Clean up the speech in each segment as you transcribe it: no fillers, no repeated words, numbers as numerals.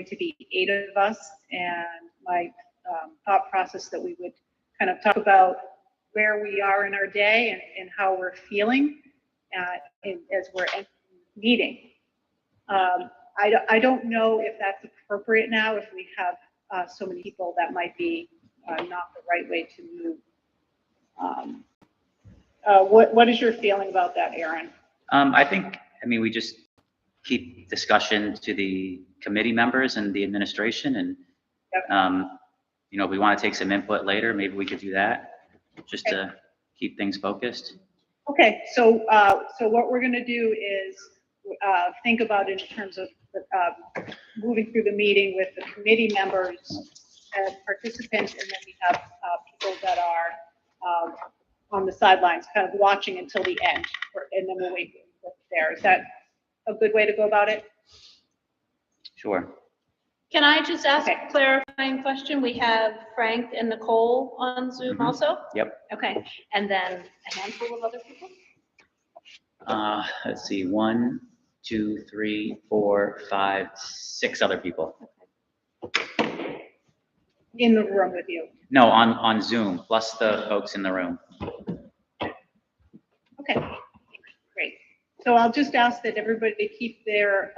to be 8 of us, and my thought process that we would kind of talk about where we are in our day and how we're feeling as we're entering the meeting. I don't know if that's appropriate now, if we have so many people. That might be not the right way to move. What is your feeling about that, Aaron? I mean, we just keep discussion to the committee members and the administration, and yep. You know, if we want to take some input later, maybe we could do that, just to keep things focused. Okay, so what we're going to do is think about it in terms of moving through the meeting with the committee members as participants, and then we have people that are on the sidelines, kind of watching until the end, and then we'll wait there. Is that a good way to go about it? Sure. Can I just ask a clarifying question? We have Frank and Nicole on Zoom also? Yep. Okay, and then a handful of other people? Let's see, 1, 2, 3, 4, 5, 6 other people. In the room with you? No, on Zoom, plus the folks in the room. Okay, great. So I'll just ask that everybody keep their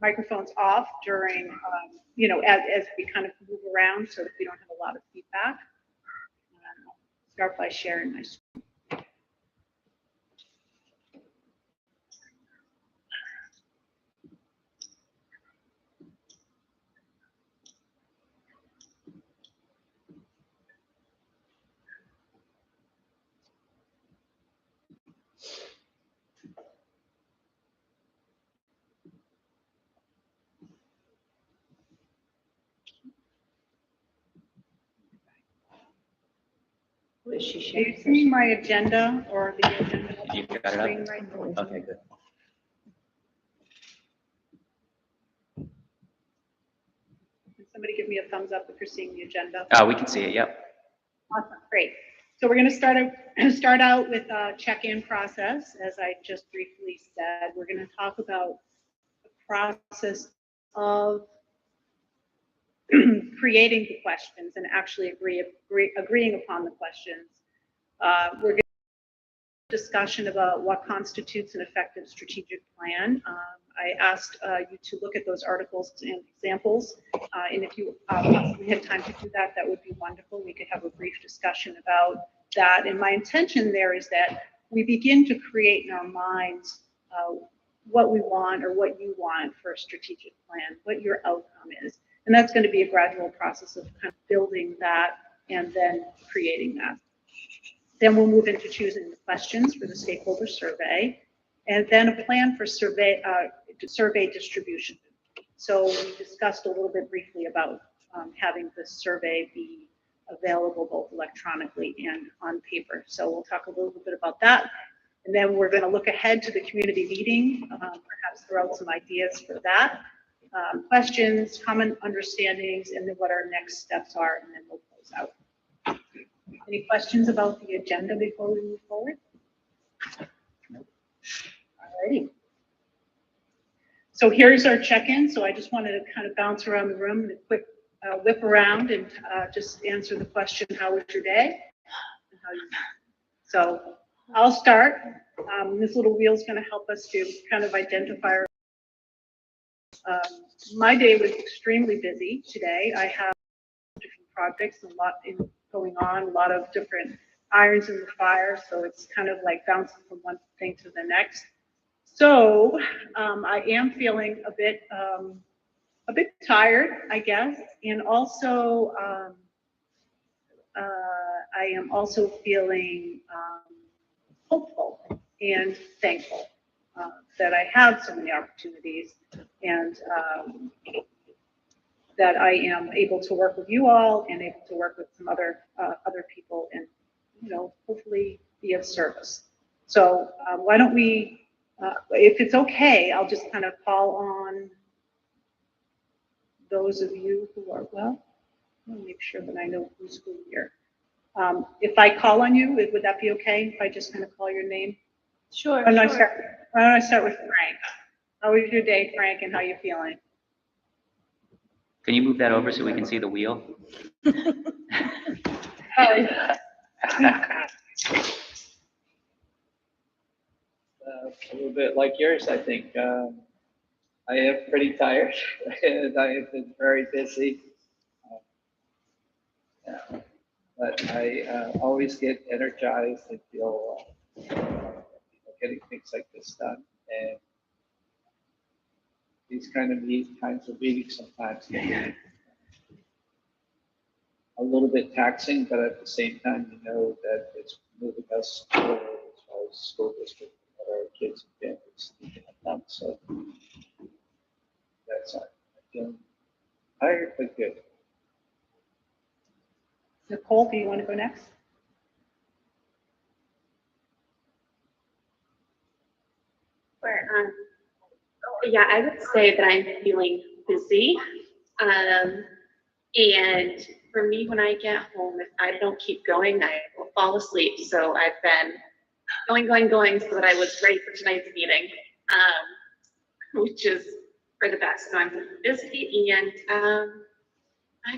microphones off during, you know, as we kind of move around, so that we don't have a lot of feedback. I'll start by sharing my screen. Is she Are sharing? you seeing my agenda or the agenda? You got it up? Screen right now? Okay, good. Can somebody give me a thumbs up if you're seeing the agenda? We can see it, yep. Awesome, great. So we're going to start out with a check-in process. As I just briefly said, we're going to talk about the process of creating the questions and actually agreeing upon the questions. We're going to have a discussion about what constitutes an effective strategic plan. I asked you to look at those articles and examples, and if you possibly had time to do that, that would be wonderful. We could have a brief discussion about that. And my intention there is that we begin to create in our minds what we want or what you want for a strategic plan, what your outcome is. And that's going to be a gradual process of kind of building that and then creating that. Then we'll move into choosing the questions for the stakeholder survey, and then a plan for survey distribution. So we discussed a little bit briefly about having the survey be available both electronically and on paper. So we'll talk a little bit about that. And then we're going to look ahead to the community meeting, perhaps throw out some ideas for that. Questions, common understandings, and then what our next steps are, and then we'll close out. Any questions about the agenda before we move forward? All righty. So here's our check-in. So I just wanted to kind of bounce around the room and a quick whip around and just answer the question, how was your day? So I'll start. This little wheel is going to help us to kind of identify our my day was extremely busy today. I have different projects, a lot going on, a lot of different irons in the fire. So it's kind of like bouncing from one thing to the next. So I am feeling a bit tired, I guess, and also I am also feeling hopeful and thankful that I have so many opportunities, and that I am able to work with you all and able to work with some other people, and hopefully be of service. So why don't we, if it's okay, I'll just kind of call on those of you who are, well, let me make sure that I know who's who here. If I call on you, would that be okay if I just kind of call your name? Sure. Why don't I start with Frank? How was your day, Frank, and how are you feeling? Can you move that over so we can see the wheel? A little bit like yours, I think. I am pretty tired and I have been very busy. Yeah. But I always get energized and feel getting things like this done. And these kinds of meetings sometimes can be a little bit taxing, but at the same time, you know that it's moving us forward as far as school district, what our kids and families need to have done. So that's all. I'm feeling tired, but good. Nicole, do you want to go next? Yeah, I would say that I'm feeling busy. And for me, when I get home, if I don't keep going, I will fall asleep. So I've been going so that I was ready for tonight's meeting, which is for the best. So I'm busy, and I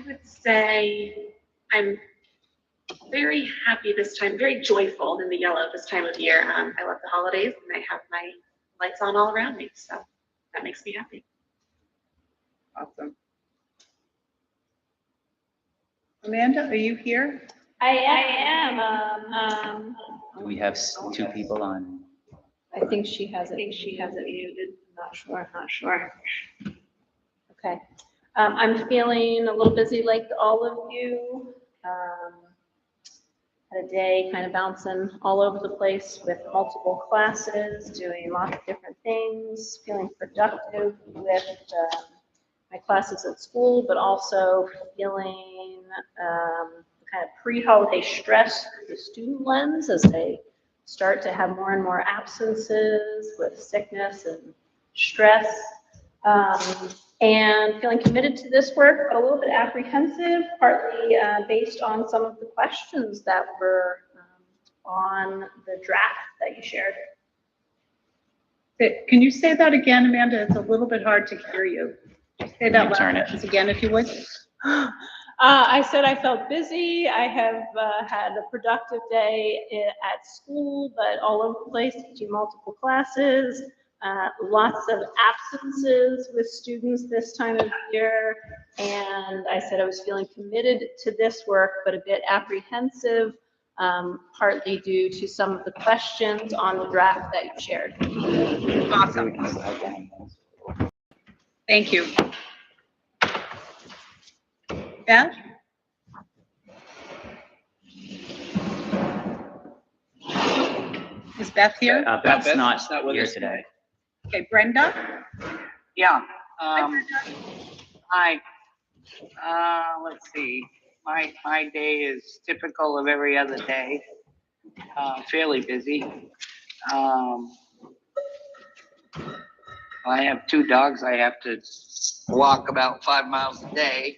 would say I'm very happy this time, very joyful in the yellow this time of year. I love the holidays, and I have my lights on all around me, so that makes me happy. Awesome. Amanda, are you here? I am. Do we have two people on? I think she has it. Muted. Not sure. Okay. I'm feeling a little busy like all of you. Had a day kind of bouncing all over the place with multiple classes, doing lots of different things, feeling productive with my classes at school, but also feeling kind of pre-holiday stress through the student lens as they start to have more and more absences with sickness and stress. And feeling committed to this work, but a little bit apprehensive, partly based on some of the questions that were on the draft that you shared. Can you say that again, Amanda? It's a little bit hard to hear you. Say that last sentence again, if you would. I said I felt busy. I have had a productive day at school, but all over the place, teaching multiple classes. Lots of absences with students this time of year, and I said I was feeling committed to this work, but a bit apprehensive, partly due to some of the questions on the draft that you shared. Awesome. Thank you. Beth? Is Beth here? Beth's Beth's not not with here us today. Okay, Brenda? Yeah, Hi, Brenda. hi. Let's see, my day is typical of every other day, fairly busy. I have two dogs. I have to walk about 5 miles a day.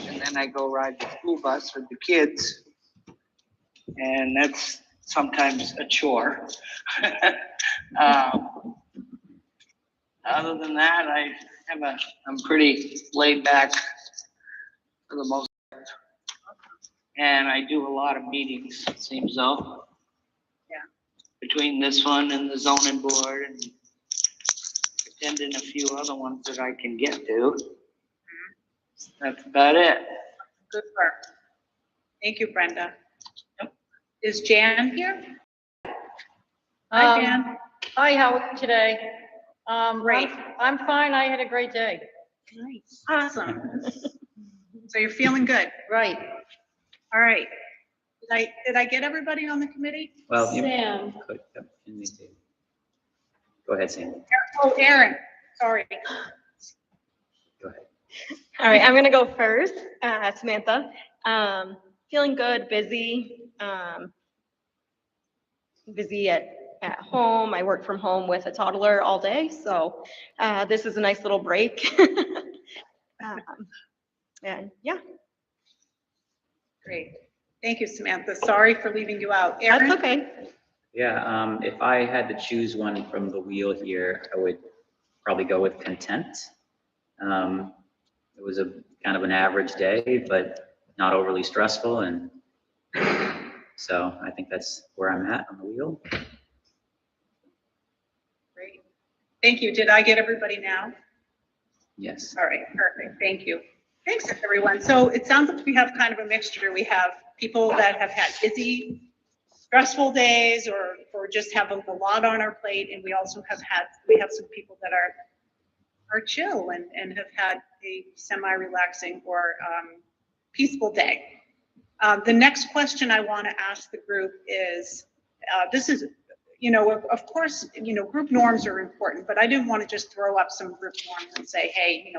And then I go ride the school bus with the kids. And that's sometimes a chore. Other than that, I'm pretty laid back for the most part. And I do a lot of meetings, it seems though. Yeah. Between this one and the zoning board and attending a few other ones that I can get to. That's about it. Good work. Thank you, Brenda. Is Jan here? Hi, Jan. Hi, how are you today? Great. I'm fine. I had a great day. Nice. Awesome. So you're feeling good. Right. All right. Did I get everybody on the committee? Well, you Sam. could, yep, you need to. Go ahead, Sam. Oh, Aaron, sorry. Go ahead. All right, I'm gonna go first. Samantha, feeling good, busy, busy at home. I work from home with a toddler all day, so this is a nice little break. And yeah, Great. Thank you, Samantha. Sorry for leaving you out. Aaron? that's okay. Yeah, if I had to choose one from the wheel here, I would probably go with content. it was a kind of an average day, but not overly stressful. And so I think that's where I'm at on the wheel. Great. Thank you. Did I get everybody now? Yes. All right, perfect. Thank you. Thanks, everyone. So it sounds like we have kind of a mixture. We have people that have had busy, stressful days or just have a lot on our plate. And we also have some people that are chill and have had a semi-relaxing or peaceful day. The next question I want to ask the group is, this is, of course, group norms are important, but I didn't want to just throw up some group norms and say, hey,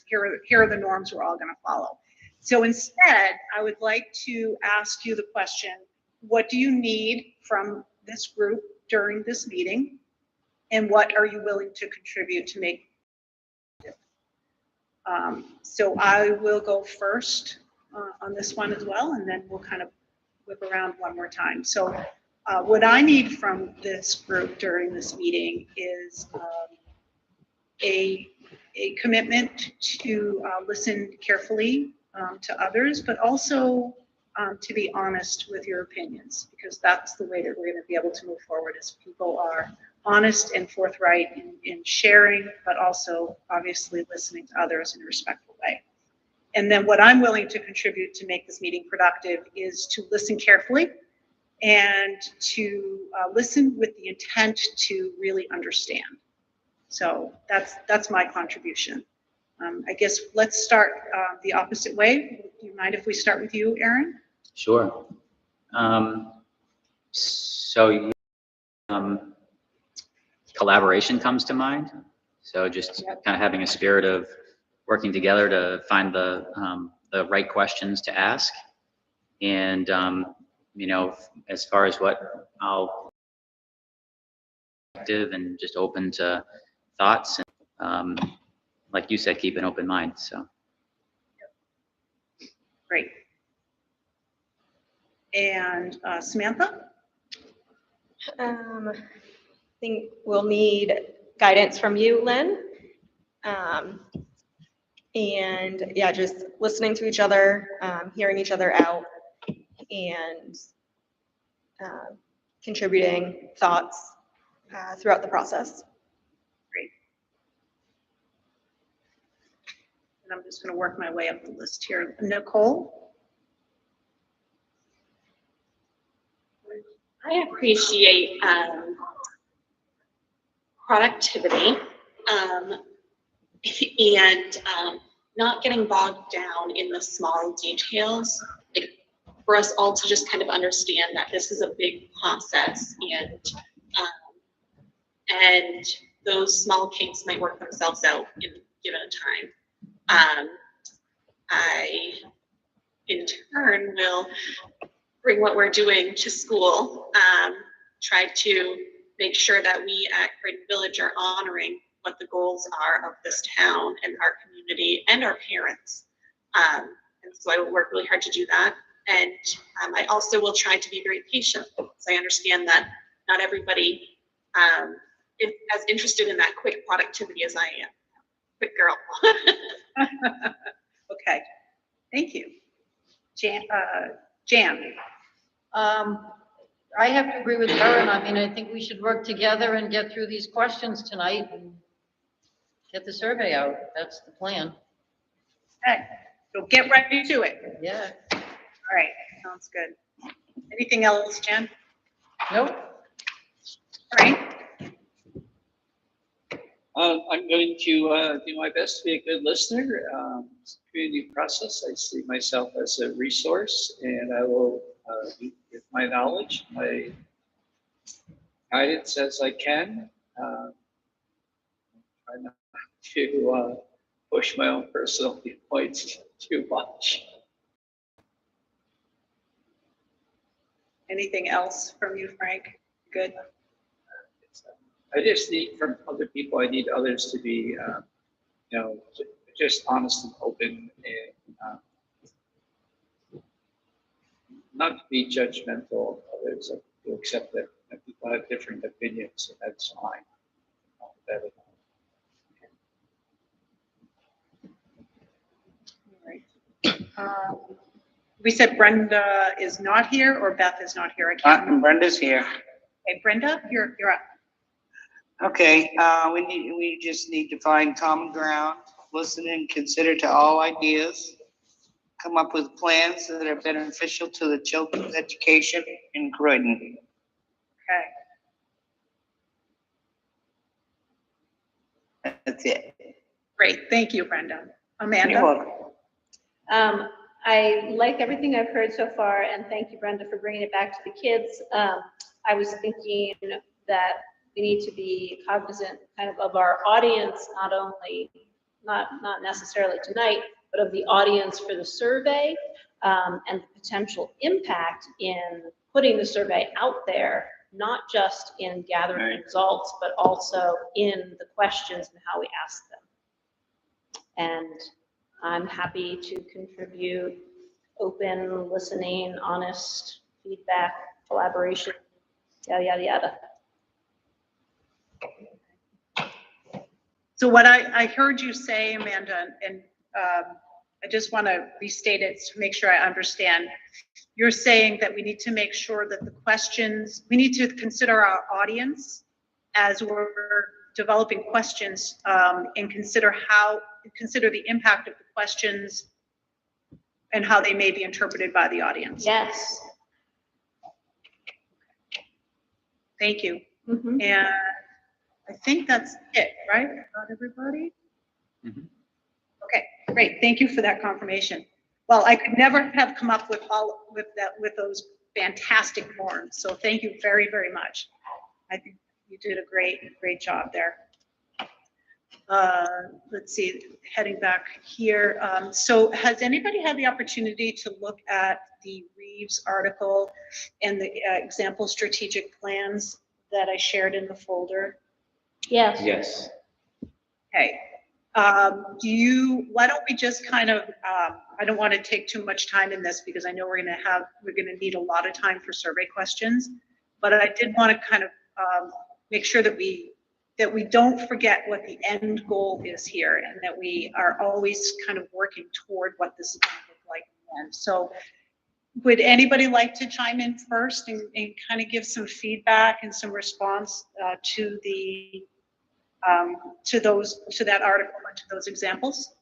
here are the norms we're all going to follow. So instead, I would like to ask you the question, what do you need from this group during this meeting? And what are you willing to contribute to make it? So I will go first on this one as well, and then we'll kind of whip around one more time. So what I need from this group during this meeting is a commitment to listen carefully to others, but also to be honest with your opinions, because that's the way that we're going to be able to move forward as people are honest and forthright in sharing, but also obviously listening to others in a respectful way. And then what I'm willing to contribute to make this meeting productive is to listen carefully and to listen with the intent to really understand. So that's my contribution. I guess let's start the opposite way. Do you mind if we start with you, Aaron? Sure. Collaboration comes to mind. So just kind of having a spirit of working together to find the right questions to ask. And, as far as what I'll active and just open to thoughts and, like you said, keep an open mind. So. Great. And Samantha? I think we'll need guidance from you, Lynn. And yeah, just listening to each other, hearing each other out, and contributing thoughts throughout the process. Great. And I'm just going to work my way up the list here. Nicole? I appreciate productivity and not getting bogged down in the small details. Like, for us all to just kind of understand that this is a big process, and those small kinks might work themselves out in given a time. I, in turn, will bring what we're doing to school, try to make sure that we at Croydon Village are honoring what the goals are of this town and our community and our parents. And so I will work really hard to do that. And I also will try to be very patient, because I understand that not everybody is as interested in that quick productivity as I am. Quick girl. Okay, thank you. Jan? I have to agree with Karen. I mean, I think we should work together and get through these questions tonight and get the survey out. That's the plan. Okay, so get ready to it. Yeah. All right, sounds good. Anything else, Jen? Nope. All right. I'm going to do my best to be a good listener. Community process, I see myself as a resource, and I will give my knowledge, my guidance as I can. Try not to push my own personal viewpoints too much. Anything else from you, Frank? Good. I just need from other people, I need others to be, just honest and open, and not to be judgmental of others, to accept that people have different opinions, and that's fine. We said Brenda is not here or Beth is not here. I can't remember. Brenda's here. Okay, Brenda, you're up. Okay, we just need to find common ground, listen and consider to all ideas, come up with plans that are beneficial to the children's education in Croydon. Okay, That's it. great. Thank you, Brenda. You're Amanda? welcome. I like everything I've heard so far, and thank you, Brenda, for bringing it back to the kids. I was thinking that we need to be cognizant kind of our audience, not only, not necessarily tonight, but of the audience for the survey, and the potential impact in putting the survey out there, not just in gathering Right. results, but also in the questions and how we ask them. And I'm happy to contribute open, listening, honest feedback, collaboration, yada, yada, yada. So what I heard you say, Amanda, and I just want to restate it to make sure I understand. You're saying that we need to make sure that the questions, we need to consider our audience as we're developing questions, and consider the impact of the questions and how they may be interpreted by the audience. Yes. Thank you. Mhm. And I think that's it, right? Got everybody? Mhm. Okay, great. Thank you for that confirmation. Well, I could never have come up with with those fantastic forms. So thank you very, very much. I think you did a great job there. Let's see, heading back here. So has anybody had the opportunity to look at the Reeves article and the example strategic plans that I shared in the folder? Yes. Yes. Okay. Why don't we just kind of, I don't want to take too much time in this because I know we're going to need a lot of time for survey questions, but I did want to kind of make sure that we don't forget what the end goal is here and that we are always kind of working toward what this is going to look like in the end. So would anybody like to chime in first and kind of give some feedback and some response to the to that article and to those examples?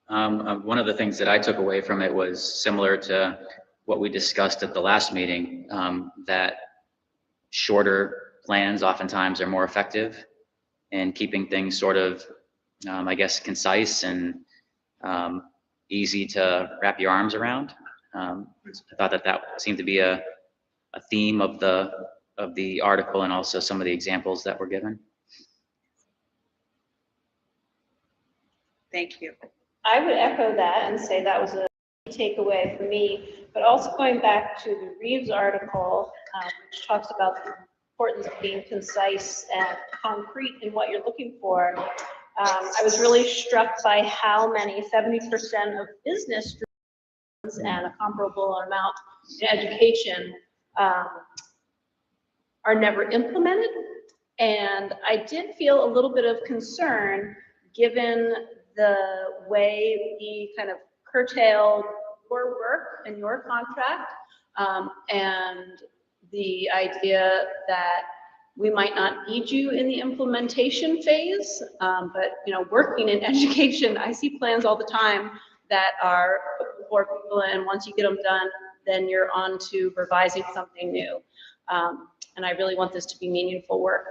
One of the things that I took away from it was similar to what we discussed at the last meeting, that shorter plans oftentimes are more effective in keeping things sort of, I guess, concise and easy to wrap your arms around. I thought that seemed to be a theme of the article and also some of the examples that were given. Thank you. I would echo that and say that was a takeaway for me, but also going back to the Reeves article, which talks about the importance of being concise and concrete in what you're looking for. I was really struck by how many 70% of business streams and a comparable amount in education are never implemented. And I did feel a little bit of concern given the way we kind of curtailed your work and your contract, and the idea that we might not need you in the implementation phase, but working in education, I see plans all the time that are for people, and once you get them done, then you're on to revising something new. And I really want this to be meaningful work.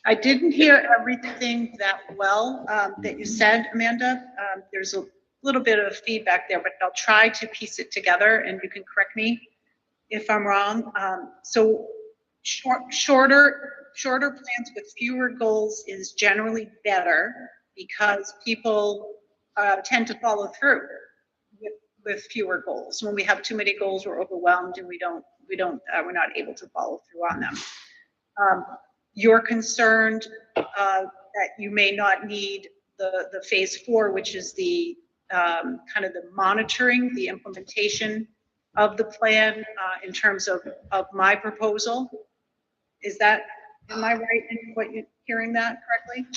I didn't hear everything that well that you said, Amanda. There's a little bit of feedback there, but I'll try to piece it together and you can correct me if I'm wrong. So shorter plans with fewer goals is generally better because people tend to follow through with fewer goals. When we have too many goals, we're overwhelmed and we're not able to follow through on them. You're concerned that you may not need the phase 4, which is the kind of the monitoring, the implementation of the plan in terms of my proposal. Am I right in what you're hearing that correctly?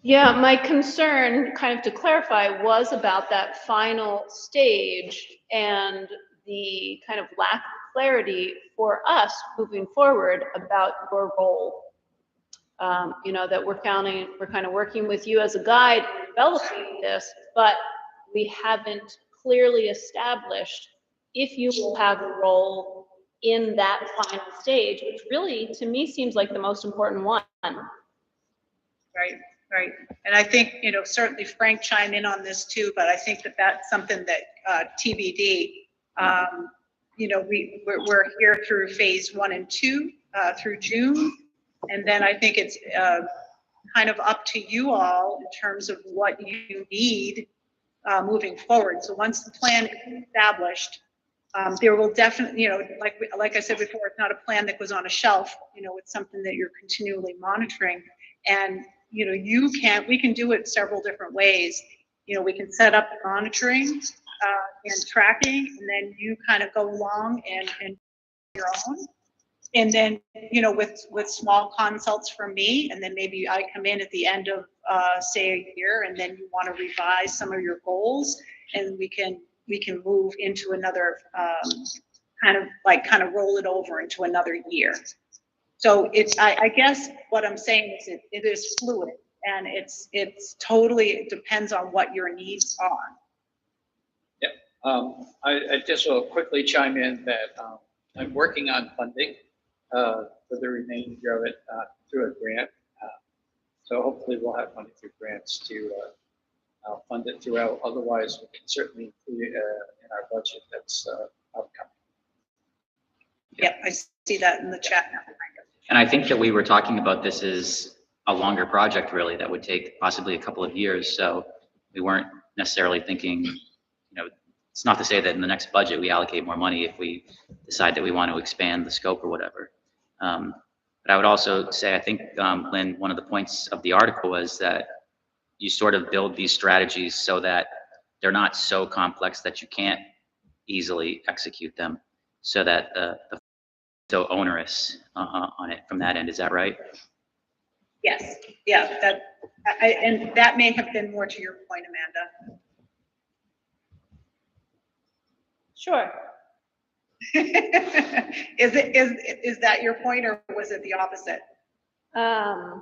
Yeah, my concern, kind of to clarify, was about that final stage and the kind of lack of clarity for us moving forward about your role. You know, that we're kind of working with you as a guide in developing this, but we haven't clearly established if you will have a role in that final stage, which really, to me, seems like the most important one. Right, right. And I think, you know, certainly Frank chime in on this too, but I think that that's something that TBD, you know, we're here through phase 1 and 2 through June. And then I think it's kind of up to you all in terms of what you need moving forward. So once the plan is established, there will definitely, you know, like I said before, it's not a plan that goes on a shelf. You know, it's something that you're continually monitoring. And you know, we can do it several different ways. You know, we can set up the monitoring and tracking, and then you kind of go along and your own. And then, you know, with small consults from me, and then maybe I come in at the end of, say, a year, and then you want to revise some of your goals, and we can move into another kind of roll it over into another year. So I guess what I'm saying is it is fluid, and it's totally, it depends on what your needs are. Yep. I just will quickly chime in that I'm working on funding for the remainder of it through a grant. So hopefully we'll have money through grants to fund it throughout. Otherwise, we can certainly include it in our budget that's upcoming. Yep, I see that in the chat now. And I think that we were talking about this as a longer project really that would take possibly a couple of years. So we weren't necessarily thinking, you know, it's not to say that in the next budget we allocate more money if we decide that we want to expand the scope or whatever. But I would also say, I think, Lynn, one of the points of the article was that you sort of build these strategies so that they're not so complex that you can't easily execute them, so that the so onerous on it from that end. Is that right? Yes, yeah, and that may have been more to your point, Amanda. Sure. Is that your point, or was it the opposite? I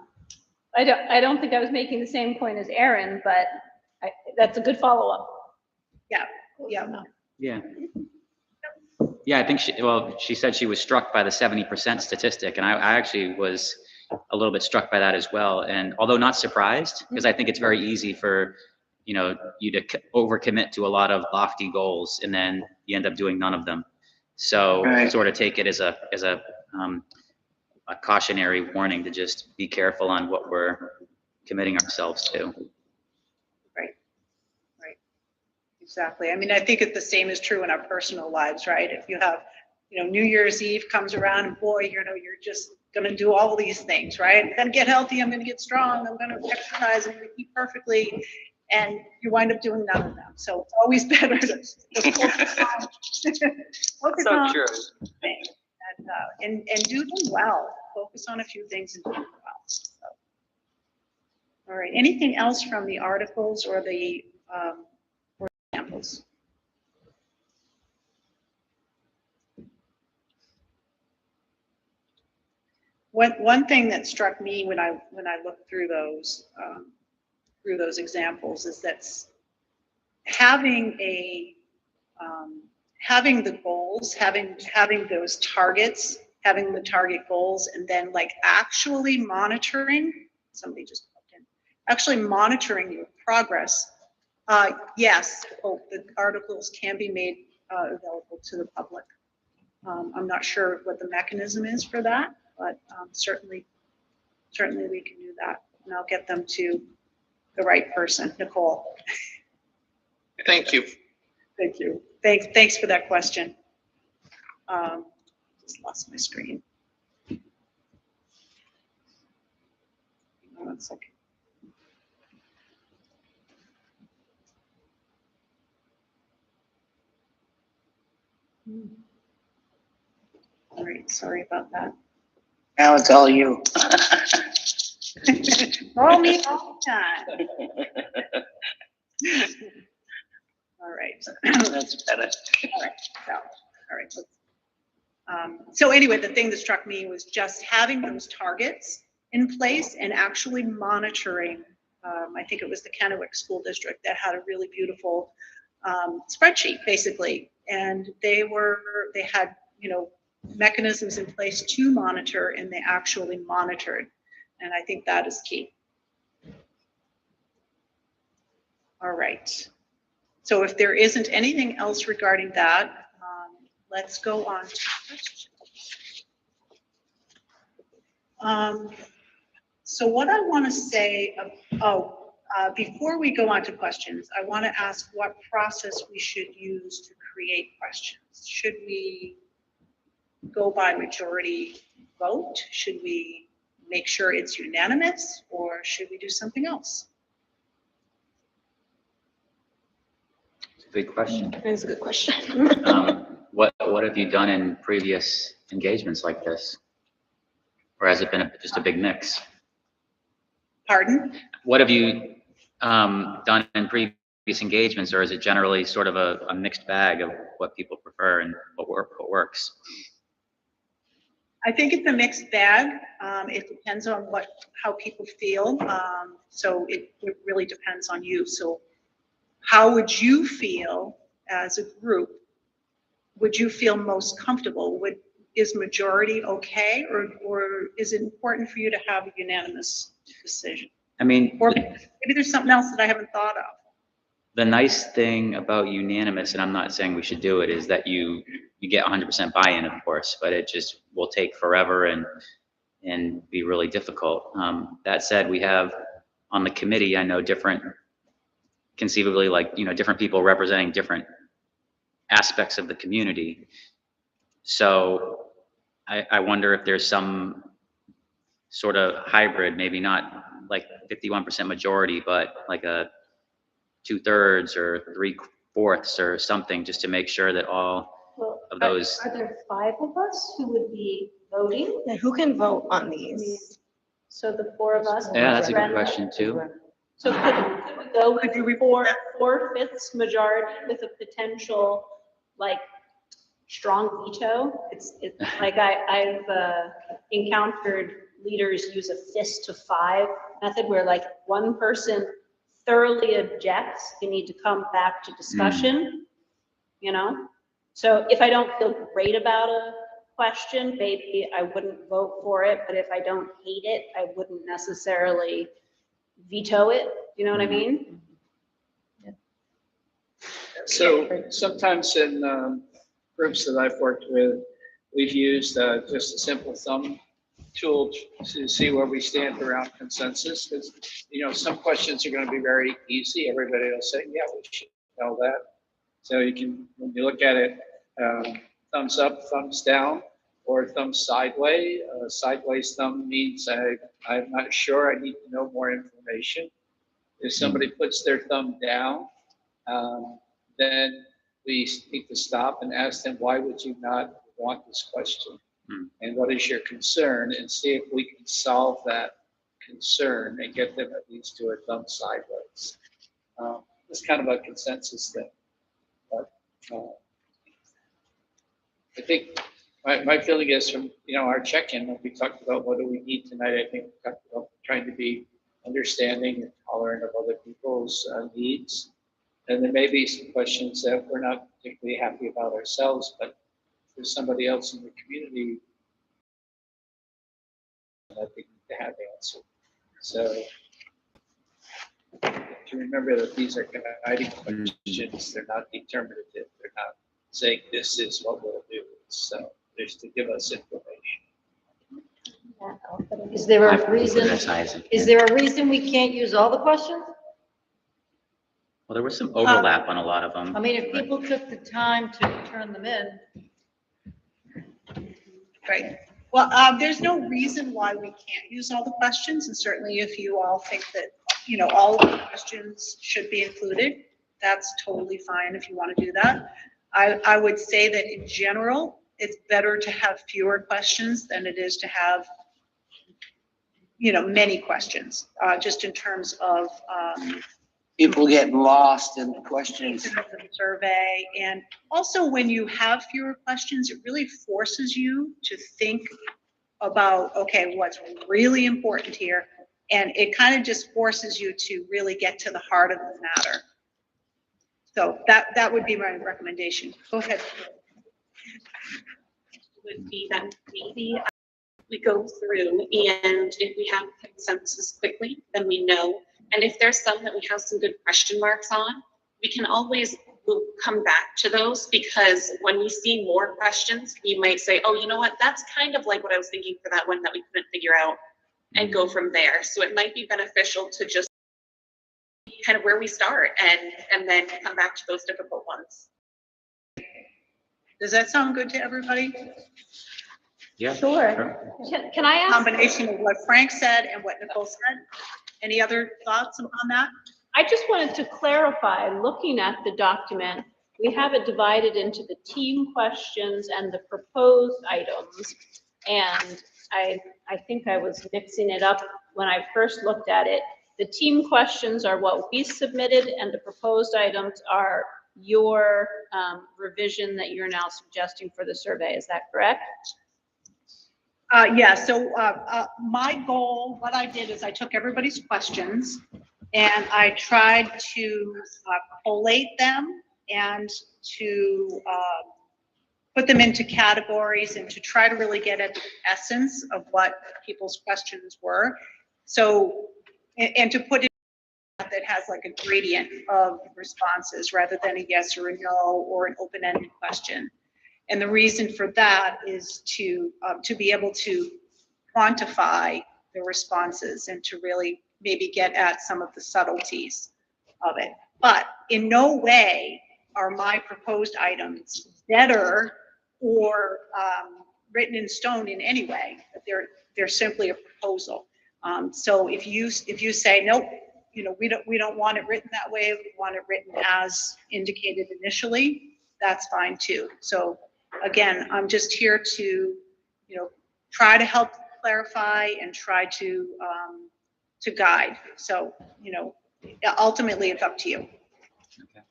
don't think I was making the same point as Aaron, but that's a good follow-up. Yeah, yeah. Yeah. Yeah, I think she said she was struck by the 70% statistic, and I actually was a little bit struck by that as well. And although not surprised, because I think it's very easy for, you know, you to overcommit to a lot of lofty goals, and then you end up doing none of them. So Right. sort of take it as a cautionary warning to just be careful on what we're committing ourselves to. Right. Exactly. I mean, I think the same is true in our personal lives, right? If you have, you know, New Year's Eve comes around and boy, you know, you're just going to do all these things, right? I'm going to get healthy. I'm going to get strong. I'm going to exercise. I'm going to eat perfectly. And you wind up doing none of them. So it's always better to focus on true. things and do them well. Focus on a few things and do them well. So. All right. Anything else from the articles or the examples? One thing that struck me when I looked through those examples is that having the goals, having those targets, having the target goals, and then like actually monitoring. Somebody just popped in. Actually monitoring your progress. Yes, the articles can be made available to the public. I'm not sure what the mechanism is for that, but certainly we can do that, and I'll get them to the right person, Nicole. Thank you. Thank you. Thanks for that question. Just lost my screen. One second. All right, sorry about that. Now it's all you. Call me all the time. All right. That's better. All right, let's, so anyway, the thing that struck me was just having those targets in place and actually monitoring. I think it was the Kennewick School District that had a really beautiful spreadsheet, basically, and they had, mechanisms in place to monitor, and they actually monitored, and I think that is key. All right. So if there isn't anything else regarding that, let's go on to questions. So what I want to say, before we go on to questions, I want to ask what process we should use to create questions. Should we go by majority vote? Should we make sure it's unanimous, or should we do something else? Good question. That's a good question. What have you done in previous engagements like this? Or has it been just a big mix? Pardon? What have you done in previous engagements, or is it generally sort of a mixed bag of what people prefer and what works? I think it's a mixed bag. It depends on how people feel. So it really depends on you. So how would you feel as a group? Would you feel most comfortable? Is majority okay, or is it important for you to have a unanimous decision? I mean, Or maybe there's something else that I haven't thought of. the nice thing about unanimous, and I'm not saying we should do it, is that you get 100% buy-in, of course, but it just will take forever and be really difficult. That said, we have on the committee, I know conceivably, like, different people representing different aspects of the community. So I wonder if there's some sort of hybrid, maybe not like 51% majority, but like a 2/3 or 3/4 or something, just to make sure that all Well, of those. Are there 5 of us who would be voting? Yeah, who can vote on I mean, these? So the 4 of us. Yeah, that's a good Brenda. question too. So could we go with 4/5 majority with a potential, like, strong veto? It's like I've encountered leaders use a fist to 5 method where, like, one person thoroughly objects, you need to come back to discussion, So if I don't feel great about a question, maybe I wouldn't vote for it, but if I don't hate it, I wouldn't necessarily veto it, you know what I mean? So sometimes in groups that I've worked with, we've used just a simple thumb tool to see where we stand around consensus. Because, some questions are going to be very easy. Everybody will say, yeah, we should know that. So you can, when you look at it, thumbs up, thumbs down, or thumb sideways. Sideways thumb means I'm not sure, I need to know more information. If somebody puts their thumb down, then we need to stop and ask them, why would you not want this question? And what is your concern? And see if we can solve that concern and get them at least to a thumb sideways. It's kind of a consensus thing. But I think my feeling is from, our check-in, when we talked about what do we need tonight, I think we talked about trying to be understanding and tolerant of other people's needs. And there may be some questions that we're not particularly happy about ourselves, but there's somebody else in the community that they need to have answered. So to remember that these are guiding questions, they're not determinative. They're not saying this is what we'll do. So there's to give us information. Is there a reason we can't use all the questions? Well, there was some overlap on a lot of them. I mean, if people took the time to turn them in. Right. Well, there's no reason why we can't use all the questions, and certainly if you all think that, all of the questions should be included, that's totally fine if you want to do that. I would say that in general, it's better to have fewer questions than it is to have many questions, just in terms of, People getting lost in the questions. of the survey. And also when you have fewer questions, it really forces you to think about, okay, what's really important here. And it kind of just forces you to really get to the heart of the matter. So that would be my recommendation. Go ahead. Would be that maybe we go through, and if we have consensus quickly, then we know. And if there's some that we have some good question marks on, we can always come back to those, because when we see more questions, you might say, oh, you know what, that's kind of like what I was thinking for that one that we couldn't figure out, and go from there. So it might be beneficial to just kind of where we start and then come back to those difficult ones. Does that sound good to everybody? Yeah. Sure. Can I ask? Combination of what Frank said and what Nicole said. Any other thoughts on that? I just wanted to clarify, looking at the document, we have it divided into the team questions and the proposed items. And I think I was mixing it up when I first looked at it. The team questions are what we submitted, and the proposed items are your revision that you're now suggesting for the survey. Is that correct? Yeah, so my goal, what I did is I took everybody's questions and I tried to collate them and to put them into categories and to try to really get at the essence of what people's questions were. So, and to put it that has like a gradient of responses rather than a yes or a no or an open-ended question. And the reason for that is to be able to quantify the responses and to really maybe get at some of the subtleties of it. But in no way are my proposed items better or written in stone in any way. They're simply a proposal. So if you say nope, we don't want it written that way. We want it written as indicated initially. That's fine too. So again, I'm just here to, try to help clarify and try to guide. So, ultimately it's up to you. Okay.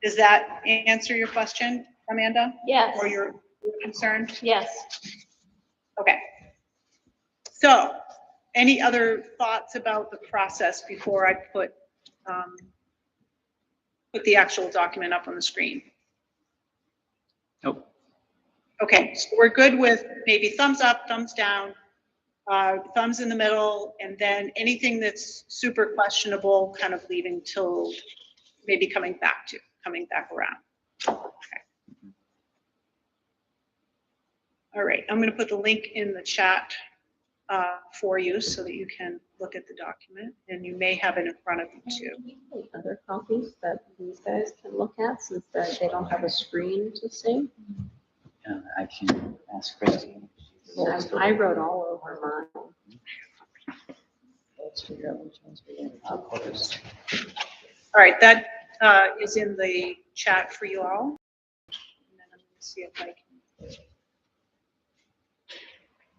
Does that answer your question, Amanda? Yes. Or your concern? Yes. Okay. So, any other thoughts about the process before I put the actual document up on the screen? Nope. Okay, so we're good with maybe thumbs up, thumbs down, thumbs in the middle, and then anything that's super questionable, kind of leaving till maybe coming back around. Okay. All right, I'm going to put the link in the chat for you so that you can look at the document, and you may have it in front of you too. Other copies that these guys can look at, since they don't have a screen to see. I can ask Chris. I wrote all over mine. Let's figure out which ones we want. All right, that is in the chat for you all. And then I'm going to see if I can put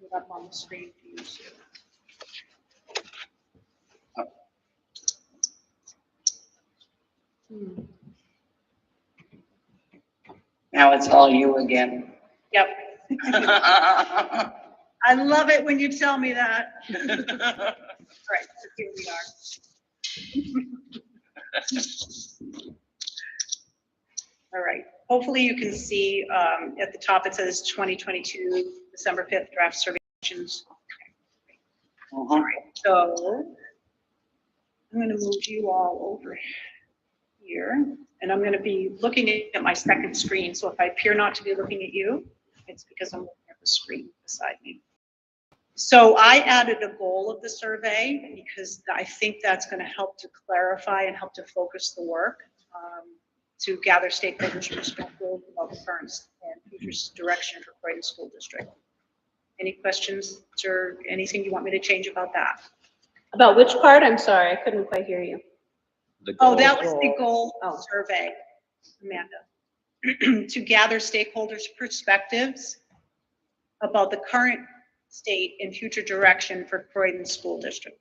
it up on the screen for you too. Now it's all you again. Yep. I love it when you tell me that. All right, so here we are. All right, hopefully you can see at the top it says 2022 December 5th draft survey questions. All right, so I'm going to move you all over here, and I'm going to be looking at my second screen. So if I appear not to be looking at you, it's because I'm looking at the screen beside me. So I added a goal of the survey because I think that's going to help to clarify and help to focus the work, to gather stakeholders' perspective about the current and future direction for Croydon School District. Any questions or anything you want me to change about that? About which part? I'm sorry, I couldn't quite hear you. Oh, that was the goal of Oh. the survey, Amanda, to gather stakeholders' perspectives about the current state and future direction for Croydon School District.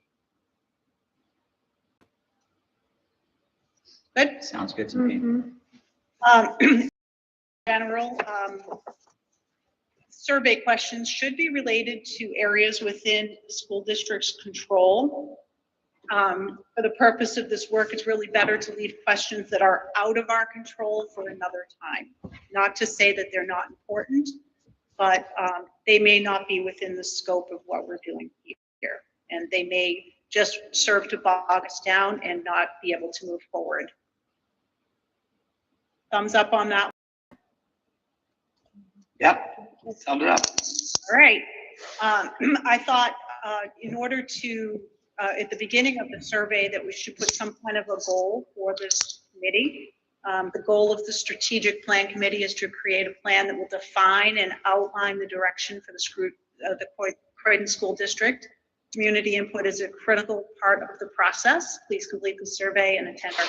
Good? Sounds good to me. General, survey questions should be related to areas within the school district's control. For the purpose of this work, it's really better to leave questions that are out of our control for another time. Not to say that they're not important, but they may not be within the scope of what we're doing here. And they may just serve to bog us down and not be able to move forward. Thumbs up on that. Yep, thumbs up. All right. I thought in order to, at the beginning of the survey, that we should put some kind of a goal for this committee. The goal of the strategic plan committee is to create a plan that will define and outline the direction for the Croydon School District. Community input is a critical part of the process. Please complete the survey and attend our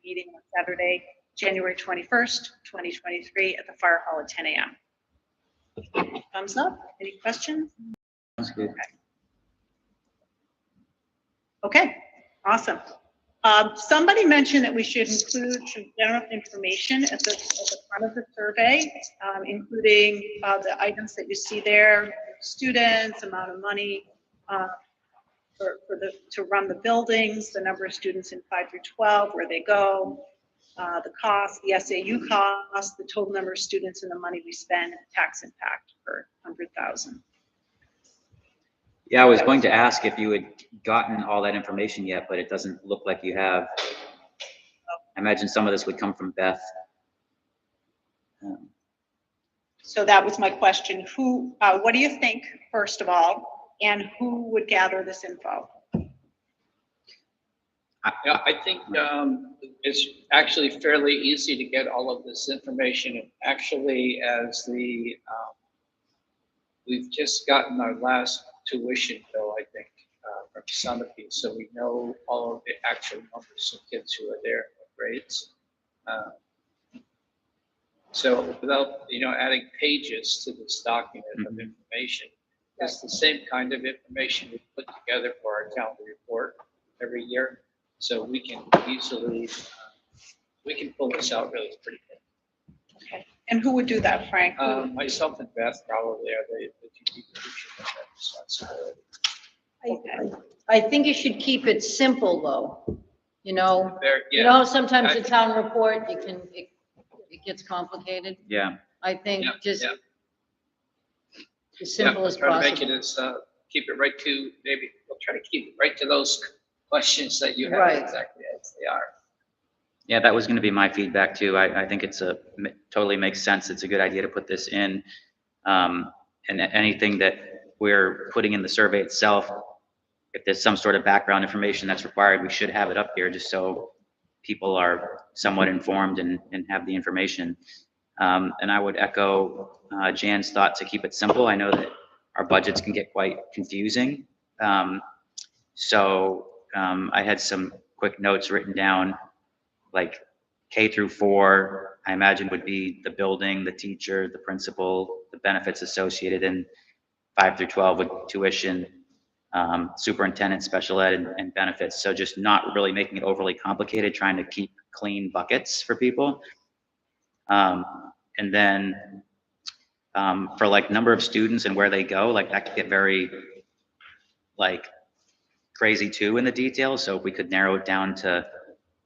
meeting on Saturday, January 21st, 2023 at the Fire Hall at 10 a.m. Thumbs up. Any questions? Sounds good. Okay, awesome. Somebody mentioned that we should include some general information at the front of the survey, including the items that you see there, students, amount of money to run the buildings, the number of students in 5 through 12, where they go, the cost, the SAU cost, the total number of students, and the money we spend, and the tax impact per 100,000. Yeah, I was going to ask if you had gotten all that information yet, but it doesn't look like you have. I imagine some of this would come from Beth. So that was my question. What do you think, first of all, and who would gather this info? Yeah, I think it's actually fairly easy to get all of this information. And actually, as we've just gotten our last tuition bill, I think, from Sunapee, so we know all of the actual numbers of kids who are there, what grades. So without, adding pages to this document of information, it's the same kind of information we put together for our calendar report every year. So we can easily, we can pull this out really pretty quick. Okay. And who would do that, Frank? Myself and Beth probably are the two people who should have that responsibility. I think you should keep it simple, though. There, You yeah, know, sometimes the town report, it gets complicated. Yeah, I think Yeah, just yeah. as simple as Try to make it possible. as, keep it right to, maybe, we'll try to keep it right to those questions that you have Right. exactly as they are. yeah, that was going to be my feedback too. I think totally makes sense. It's a good idea to put this in. And anything that we're putting in the survey itself, if there's some sort of background information that's required, we should have it up here just so people are somewhat informed and have the information. And I would echo Jan's thought to keep it simple. I know that our budgets can get quite confusing. So I had some quick notes written down, like K through 4, I imagine would be the building, the teacher, the principal, the benefits associated, and 5 through 12 with tuition, superintendent, special ed, and benefits. So just not really making it overly complicated, trying to keep clean buckets for people. And then for like number of students and where they go, like that could get very like crazy too in the details. So if we could narrow it down to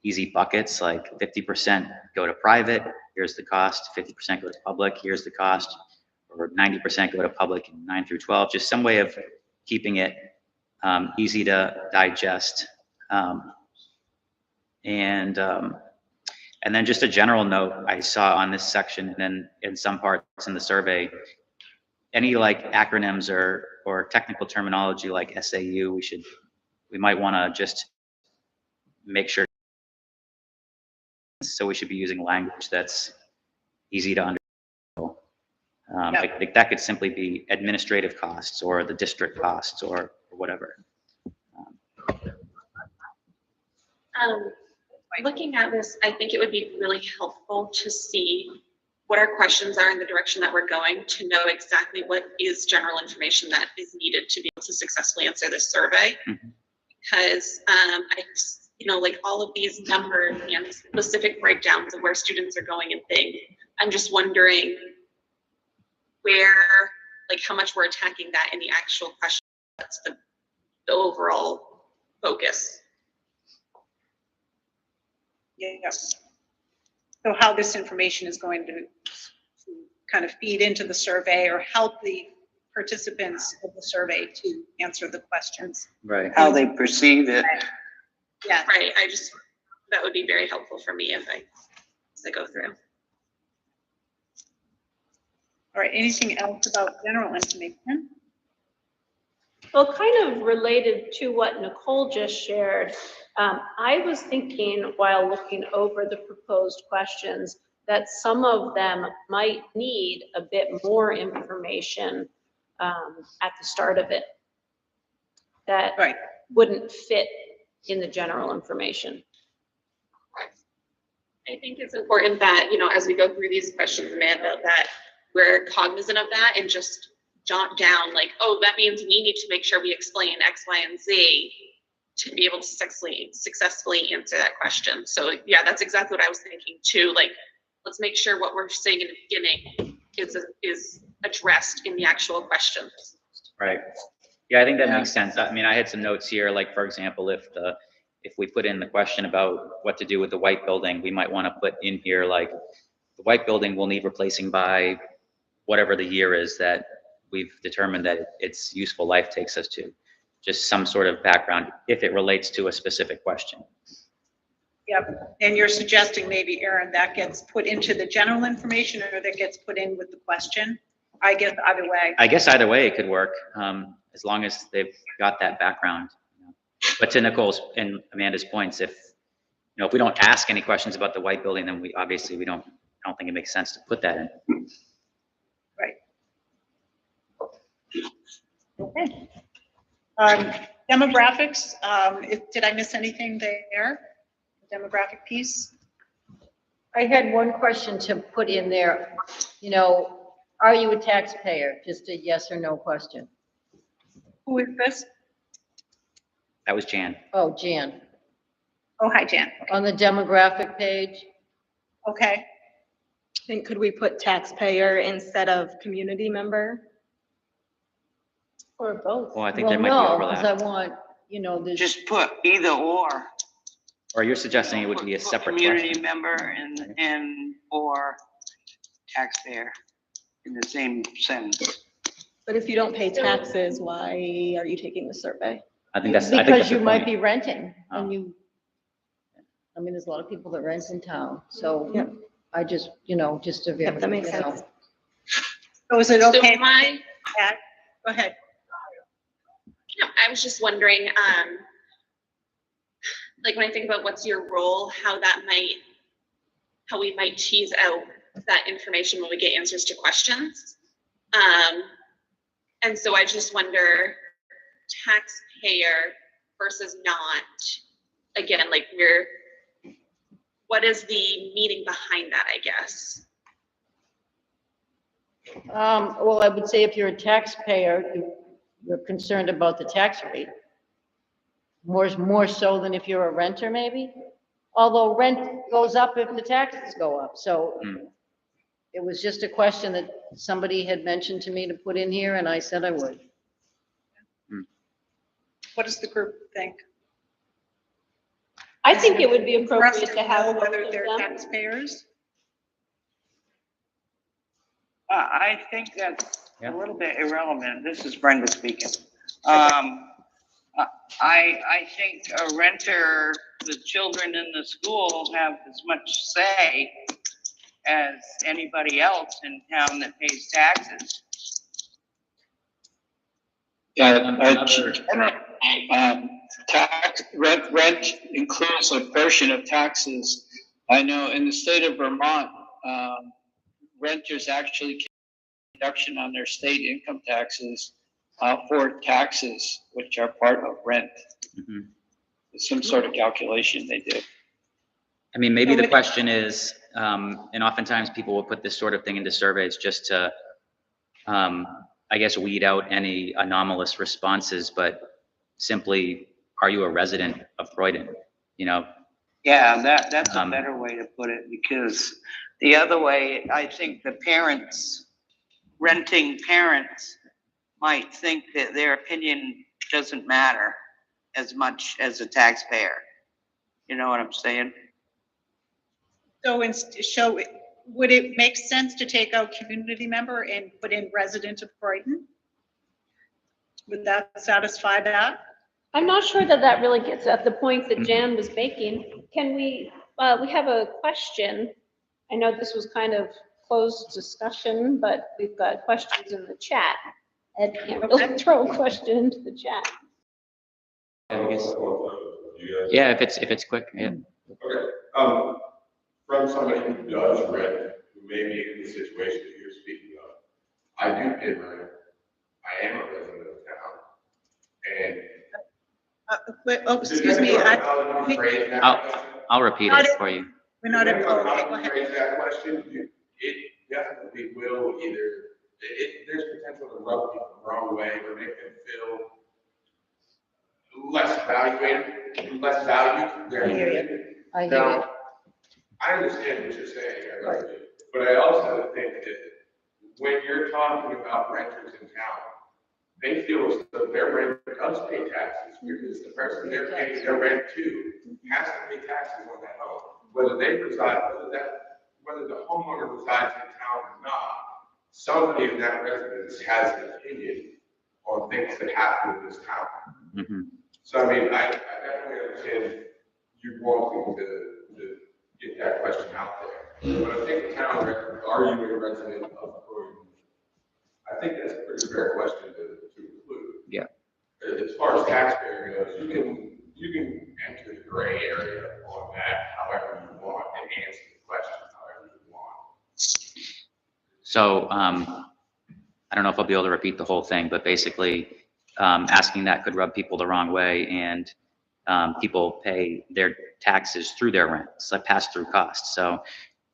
easy buckets, like 50% go to private, here's the cost, 50% go to public, here's the cost, or 90% go to public in 9 through 12, just some way of keeping it easy to digest. And then just a general note I saw on this section, and then in some parts in the survey, any like acronyms or technical terminology like SAU, we might want to just make sure. So we should be using language that's easy to understand. Like that could simply be administrative costs or the district costs or whatever. Looking at this, I think it would be really helpful to see what our questions are and the direction that we're going to know exactly what is general information that is needed to be able to successfully answer this survey. Mhm. Because like all of these numbers and specific breakdowns of where students are going and things, I'm just wondering where, like how much we're attacking that in the actual question. That's the overall focus. Yes. So how this information is going to kind of feed into the survey or help the participants of the survey to answer the questions. Right. How they perceive it. Yeah. Right, that would be very helpful for me as I go through. All right, anything else about general information? Well, kind of related to what Nicole just shared, I was thinking while looking over the proposed questions that some of them might need a bit more information at the start of it that Right. wouldn't fit in the general information. I think it's important that, as we go through these questions, Amanda, that we're cognizant of that and just jot down like, oh, that means we need to make sure we explain X, Y, and Z to be able to successfully answer that question. So yeah, that's exactly what I was thinking too. Like, let's make sure what we're saying in the beginning is addressed in the actual questions. Right. Yeah, I think that makes sense. I mean, I had some notes here, like, for example, if we put in the question about what to do with the white building, we might want to put in here, like, the white building will need replacing by whatever the year is that we've determined that its useful life takes us to. Just some sort of background if it relates to a specific question. Yep, and you're suggesting maybe, Erin, that gets put into the general information or that gets put in with the question? I guess either way. I guess either way it could work, as long as they've got that background. But to Nicole's and Amanda's points, if if we don't ask any questions about the white building, then I don't think it makes sense to put that in. Right. Okay. Demographics, did I miss anything there? The demographic piece? I had one question to put in there. Are you a taxpayer? Just a yes or no question. Who is this? That was Jan. Oh, Jan, Oh, hi, Jan. on the demographic page. Okay, And could we put taxpayer instead of community member? Or both. Well, I think Well, there might be no, because I overlap. want, there's. Just put either or. Or you're suggesting it would be a Put separate community question? member and or taxpayer in the same sentence. But if you don't pay taxes, why are you taking the survey? I think that's Because you the might point. be renting Oh. and there's a lot of people that rent in town, so Yep. I just, just to. Yep, that makes sense. so is it So okay? my, Go ahead. I was just wondering, like when I think about what's your role, how we might tease out that information when we get answers to questions. And so I just wonder, taxpayer versus not, again, like what is the meaning behind that, I guess? Well, I would say if you're a taxpayer, you're concerned about the tax rate. More so than if you're a renter, maybe? Although rent goes up if the taxes go up, so it was just a question that somebody had mentioned to me to put in here, and I said I would. What does the group think? I think it would be For us appropriate to have know both whether of they're them. taxpayers? I think that's Yeah. a little bit irrelevant. This is Brenda speaking. I think a renter, the children in the school have as much say as anybody else in town that pays taxes. Rent includes a portion of taxes. I know in the state of Vermont, renters actually get a deduction on their state income taxes for taxes, which are part of rent. Mhm. It's some sort of calculation they do. I mean, maybe the question is, and oftentimes people will put this sort of thing into surveys just to, I guess, weed out any anomalous responses, but simply, are you a resident of Croydon? You know, Yeah, that's a Um, better way to put it, because the other way, I think the parents, renting parents might think that their opinion doesn't matter as much as a taxpayer. You know what I'm saying? So would it make sense to take out community member and put in resident of Croydon? Would that satisfy that? I'm not sure that that really gets at the point that Jan was making. Can we have a question. I know this was kind of closed discussion, but we've got questions in the chat. Ed can't really throw a question into the chat. yeah, if it's quick, yeah. Okay, from somebody who does rent, who may be in the situation that you're speaking of, I do pay rent. I am a resident of town. And. Excuse me, I'll repeat it for you. we're not in, Depending on okay, how go you ahead. phrase that question, it definitely will either, there's potential to rub people the wrong way or make them feel less valued. I hear you. Now, I understand what you're saying, I really do. But I also think that when you're talking about renters in town, they feel as though their rent does pay taxes, because the person they're paying their rent to has to pay taxes on that home. Whether the homeowner resides in town or not, somebody in that residence has an opinion on things that happen in this town. Mhm. So I mean, I definitely understand you wanting to get that question out there. But I think the town, are you a resident of Croydon? I think that's a pretty fair question to include. Yeah. As far as taxpayer goes, you can enter the gray area on that however you want and answer the question however you want. So, I don't know if I'll be able to repeat the whole thing, but basically, asking that could rub people the wrong way, and people pay their taxes through their rent. It's a pass-through cost. So,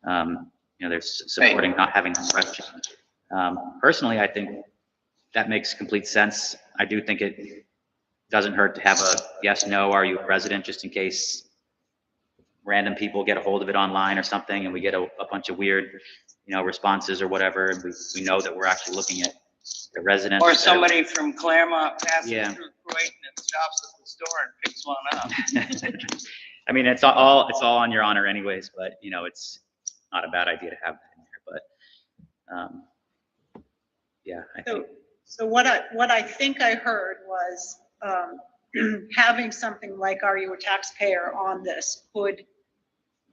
they're supporting not having that question. Personally, I think that makes complete sense. I do think it doesn't hurt to have a yes, no, are you a resident, just in case random people get a hold of it online or something, and we get a bunch of weird, responses or whatever, and we know that we're actually looking at the residents. Or somebody from Claremont passes Yeah. through Croydon and stops at the store and picks one up. I mean, it's all on your honor anyways, but it's not a bad idea to have that in there, but, yeah, I think. So what I think I heard was, having something like, are you a taxpayer on this could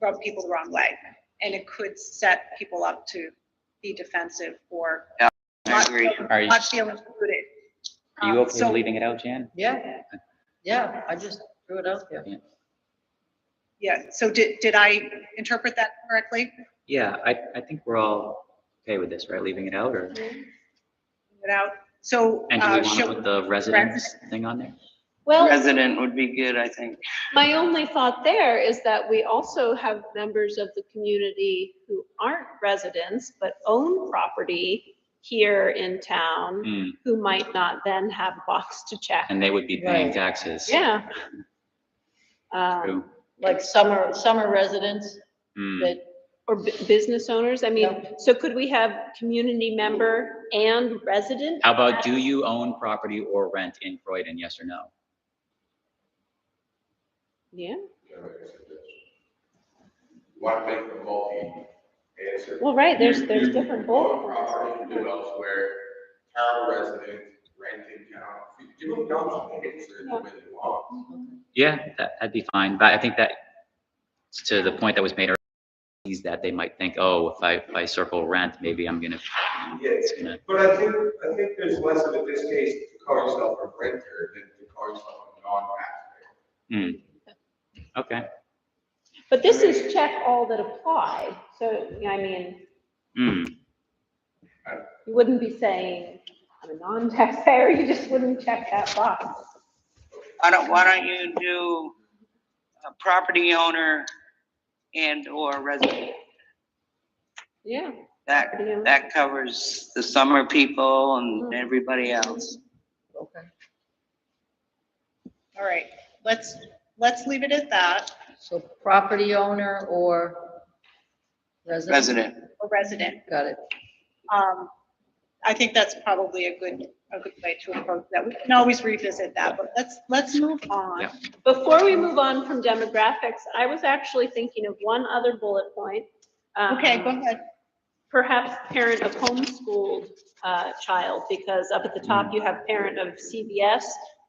rub people the wrong way. And it could set people up to be defensive or I not agree. not feel included. Are you okay So- with leaving it out, Jan? Yeah, I just threw it out there. Yeah, so did I interpret that correctly? Yeah, I think we're all okay with this, right? Leaving it out, or? Without, so. And do we want to should- put the residents thing on there? Well, Resident would be good, I think. my only thought there is that we also have members of the community who aren't residents, but own property here in town, Hmm, who might not then have a box to check. and they would be paying Right. taxes. Yeah. True. Like summer residents Hmm. that, Or business owners, I mean, so could we have community member and resident? How about, do you own property or rent in Croydon, yes or no? Yeah, Want to make the multi-answer. well, right, there's You different own bullet property, points. you live elsewhere, town resident, renting town, give them no answer the way they want. Yeah, that'd be fine, but I think that, to the point that was made earlier, is that they might think, oh, if I circle rent, maybe I'm gonna, it's gonna, But I think there's less of a distaste to call yourself a renter than to call yourself a non-taxpayer. okay. But this is check all that apply, so, I mean, Hmm, you wouldn't be saying, I'm a non-taxpayer, you just wouldn't check that box. Why don't you do a property owner and or resident? Yeah. That covers the summer people and everybody else. Okay. All right, let's leave it at that, So property owner or resident? Resident. a resident. Got it. I think that's probably a good way to approach that. We can always revisit that, but let's move on. Yeah. Before we move on from demographics, I was actually thinking of one other bullet point. Okay, go ahead. Perhaps parent of homeschooled child, because up at the top you have parent of CBS,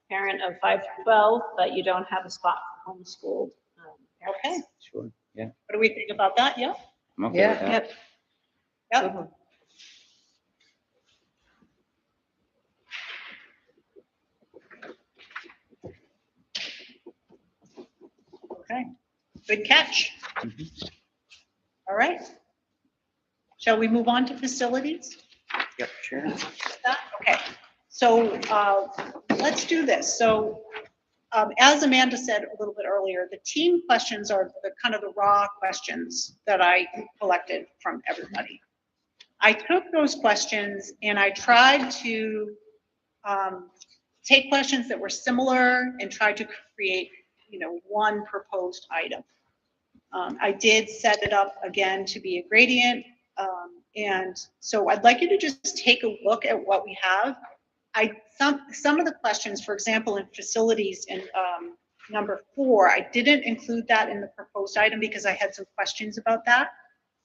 parent of 5 to 12, but you don't have a spot for homeschooled. Okay, Sure, yeah, what do we think about that? Yeah? I'm okay with Yeah. that. Yep. Okay, good catch. All right. Shall we move on to facilities? Yep, sure. Okay, so let's do this. So as Amanda said a little bit earlier, the team questions are the kind of the raw questions that I collected from everybody. I took those questions and I tried to take questions that were similar and try to create, one proposed item. I did set it up again to be a gradient. And so I'd like you to just take a look at what we have. Some of the questions, for example, in facilities in number 4, I didn't include that in the proposed item because I had some questions about that.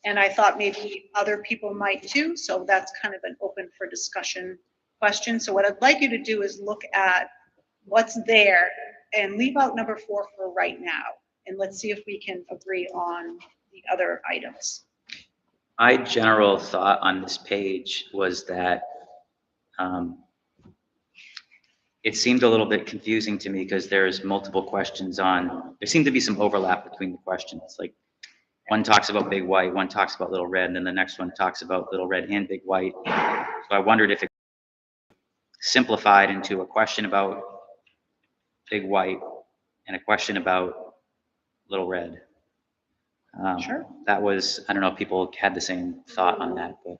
And I thought maybe other people might too. So that's kind of an open for discussion question. So what I'd like you to do is look at what's there and leave out number 4 for right now. And let's see if we can agree on the other items. My general thought on this page was that it seemed a little bit confusing to me because there's multiple questions on, there seemed to be some overlap between the questions. Like one talks about big white, one talks about little red, and then the next one talks about little red and big white. So I wondered if it simplified into a question about big white and a question about little red. Sure. That was, I don't know if people had the same thought on that, but.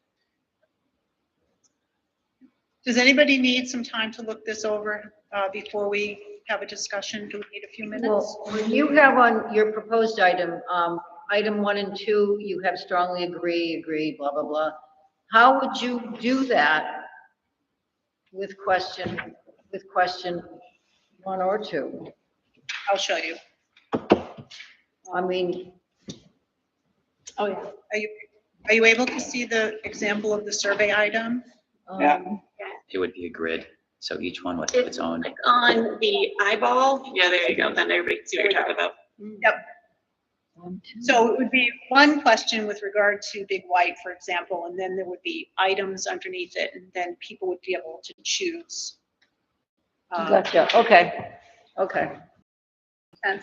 Does anybody need some time to look this over before we have a discussion? Do we need a few minutes? Well, when you have on your proposed item, item 1 and 2, you have strongly agree, blah, blah, blah. How would you do that with question 1 or 2? I'll show you. I mean, Oh, yeah. Are you able to see the example of the survey item? Yeah. It would be a grid, so each one with its own. Like on the eyeball. Yeah, there you go. Then everybody can see what you're talking about. Yep. So it would be one question with regard to big white, for example, and then there would be items underneath it, and then people would be able to choose. Gotcha, okay. And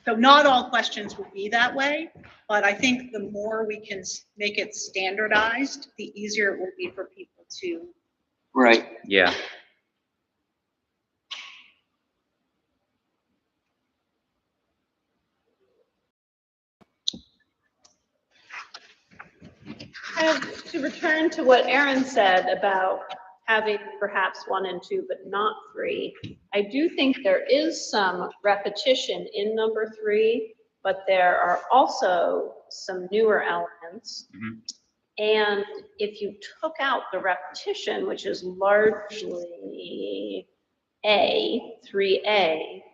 so not all questions will be that way, but I think the more we can make it standardized, the easier it will be for people to. Right. Yeah, To return to what Aaron said about having perhaps 1 and 2, but not 3, I do think there is some repetition in number 3, but there are also some newer elements. Mhm. And if you took out the repetition, which is largely 3A,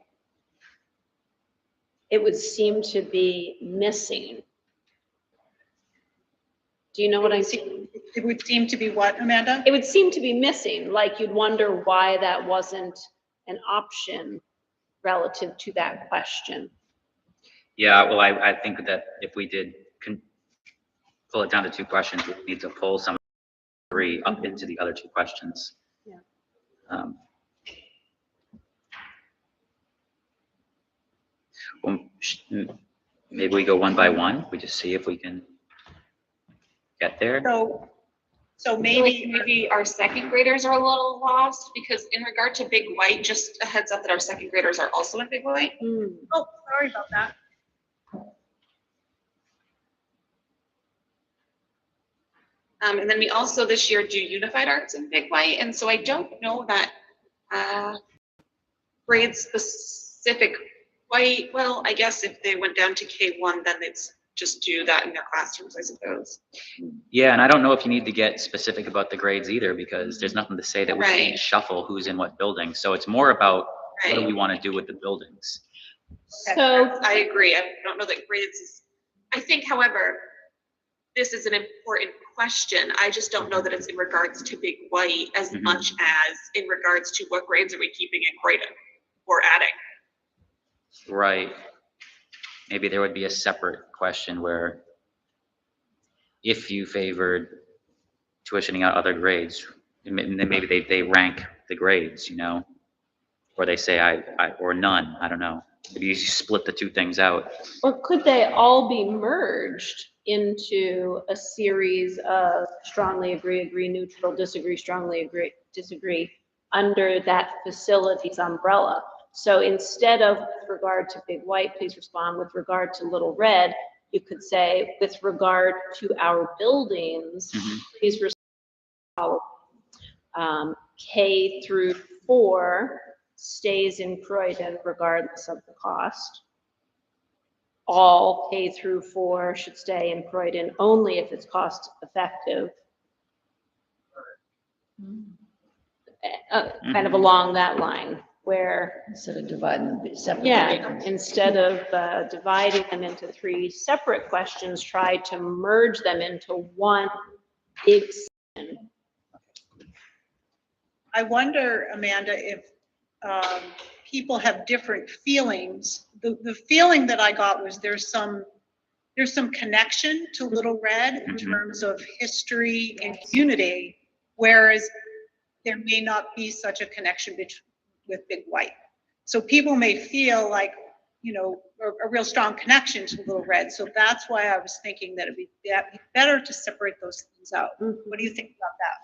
it would seem to be missing. Do you know what I mean? It would seem to be what, Amanda? It would seem to be missing, like you'd wonder why that wasn't an option relative to that question. yeah, well, I think that if we did pull it down to 2 questions, we need to pull some 3 up into the other 2 questions. Yeah. Well, maybe we go one by one, we just see if we can get there. So So So like maybe our second graders are a little lost because in regard to Big White, just a heads up that our second graders are also in Big White. oh, sorry about that. And then we also this year do unified arts in Big White. And so I don't know that grade specific white, well, I guess if they went down to K1, then it's just do that in their classrooms, I suppose. Yeah, and I don't know if you need to get specific about the grades either, because there's nothing to say that we Right. can't shuffle who's in what building. So it's more about what do Right. we want to do with the buildings? So, I agree. I don't know that grades is, I think, however, this is an important question. I just don't know that it's in regards to Big White as Mhm. much as in regards to what grades are we keeping in Croydon or adding. Right. Maybe there would be a separate question where if you favored tuitioning out other grades, and then maybe they rank the grades, you know? Or they say or none, I don't know. Maybe you split the two things out. or could they all be merged into a series of strongly agree, agree, neutral, disagree, strongly agree, disagree, under that facilities umbrella? So instead of with regard to Big White, please respond. With regard to Little Red, you could say, with regard to our buildings, Mhm. please respond. K through 4 stays in Croydon regardless of the cost. All K through 4 should stay in Croydon only if it's cost effective. Kind of along that line, where, Instead of dividing them separately. yeah, instead of dividing them into 3 separate questions, try to merge them into one big section. I wonder, Amanda, if people have different feelings. The feeling that I got was there's some connection to Little Red in Mhm. terms of history and community, whereas there may not be such a connection with Big White. So people may feel like, you know, a real strong connection to Little Red. So that's why I was thinking that it'd be better to separate those things out. What do you think about that?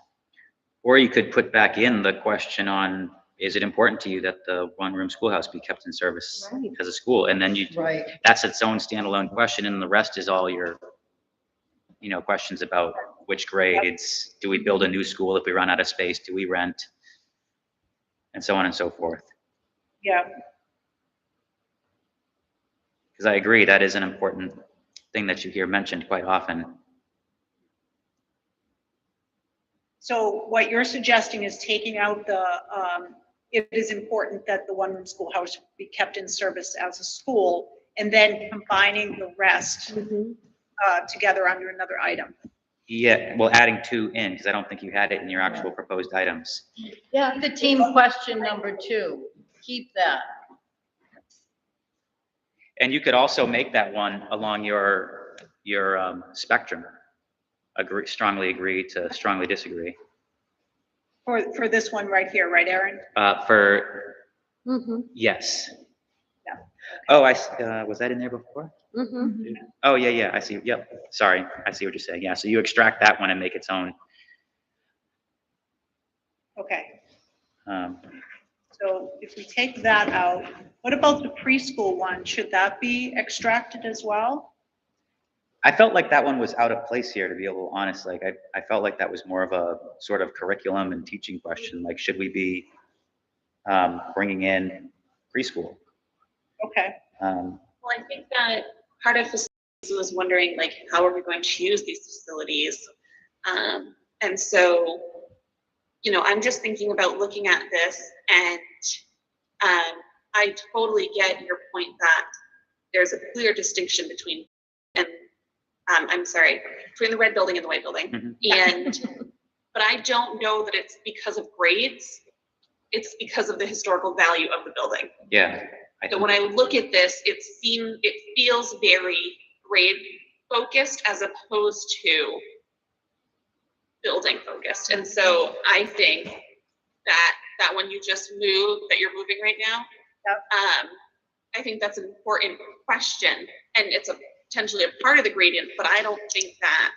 Or you could put back in the question on, is it important to you that the one-room schoolhouse be kept in service Right. as a school? And then Right. that's its own standalone question, and the rest is all your, you know, questions about which grades, do we build a new school if we run out of space, do we rent? And so on and so forth. Yeah. Because I agree, that is an important thing that you hear mentioned quite often. So what you're suggesting is taking out it is important that the one-room schoolhouse be kept in service as a school, and then combining the rest together under another item. Yeah, well, adding 2 in, because I don't think you had it in your actual proposed items. Yeah, the team question number 2, keep that. And you could also make that one along your spectrum. Strongly agree to strongly disagree. For this one right here, right, Erin? Yes. Yeah. Oh, was that in there before? Mm-hmm. Oh, yeah, I see. Yep. Sorry, I see what you're saying. Yeah, so you extract that one and make its own. Okay. Um, So if we take that out, what about the preschool one? Should that be extracted as well? I felt like that one was out of place here, to be a little honest. Like, I felt like that was more of a sort of curriculum and teaching question. Like, should we be bringing in preschool? Okay. Well, I think that part of facilities was wondering, like, how are we going to use these facilities? And so, you know, I'm just thinking about looking at this, and I totally get your point that there's a clear distinction between, and I'm sorry, between the red building and the white building. Mhm. And, but I don't know that it's because of grades. It's because of the historical value of the building. Yeah. So when I look at this, it feels very grade focused as opposed to building focused. And so I think that when you just move, that you're moving right now, I think that's an important question, and it's potentially a part of the gradient, but I don't think that,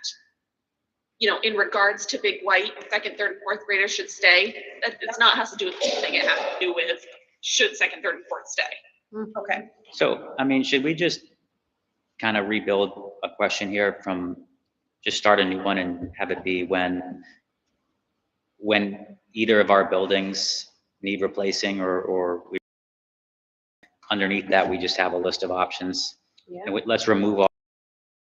in regards to Big White, second, third, and fourth graders should stay. It's not, has to do with anything. It has to do with should second, third, and fourth stay. Okay. So, I mean, should we just kind of rebuild a question here from, just start a new one and have it be when either of our buildings need replacing or we, underneath that, we just have a list of options. Yeah. And let's remove all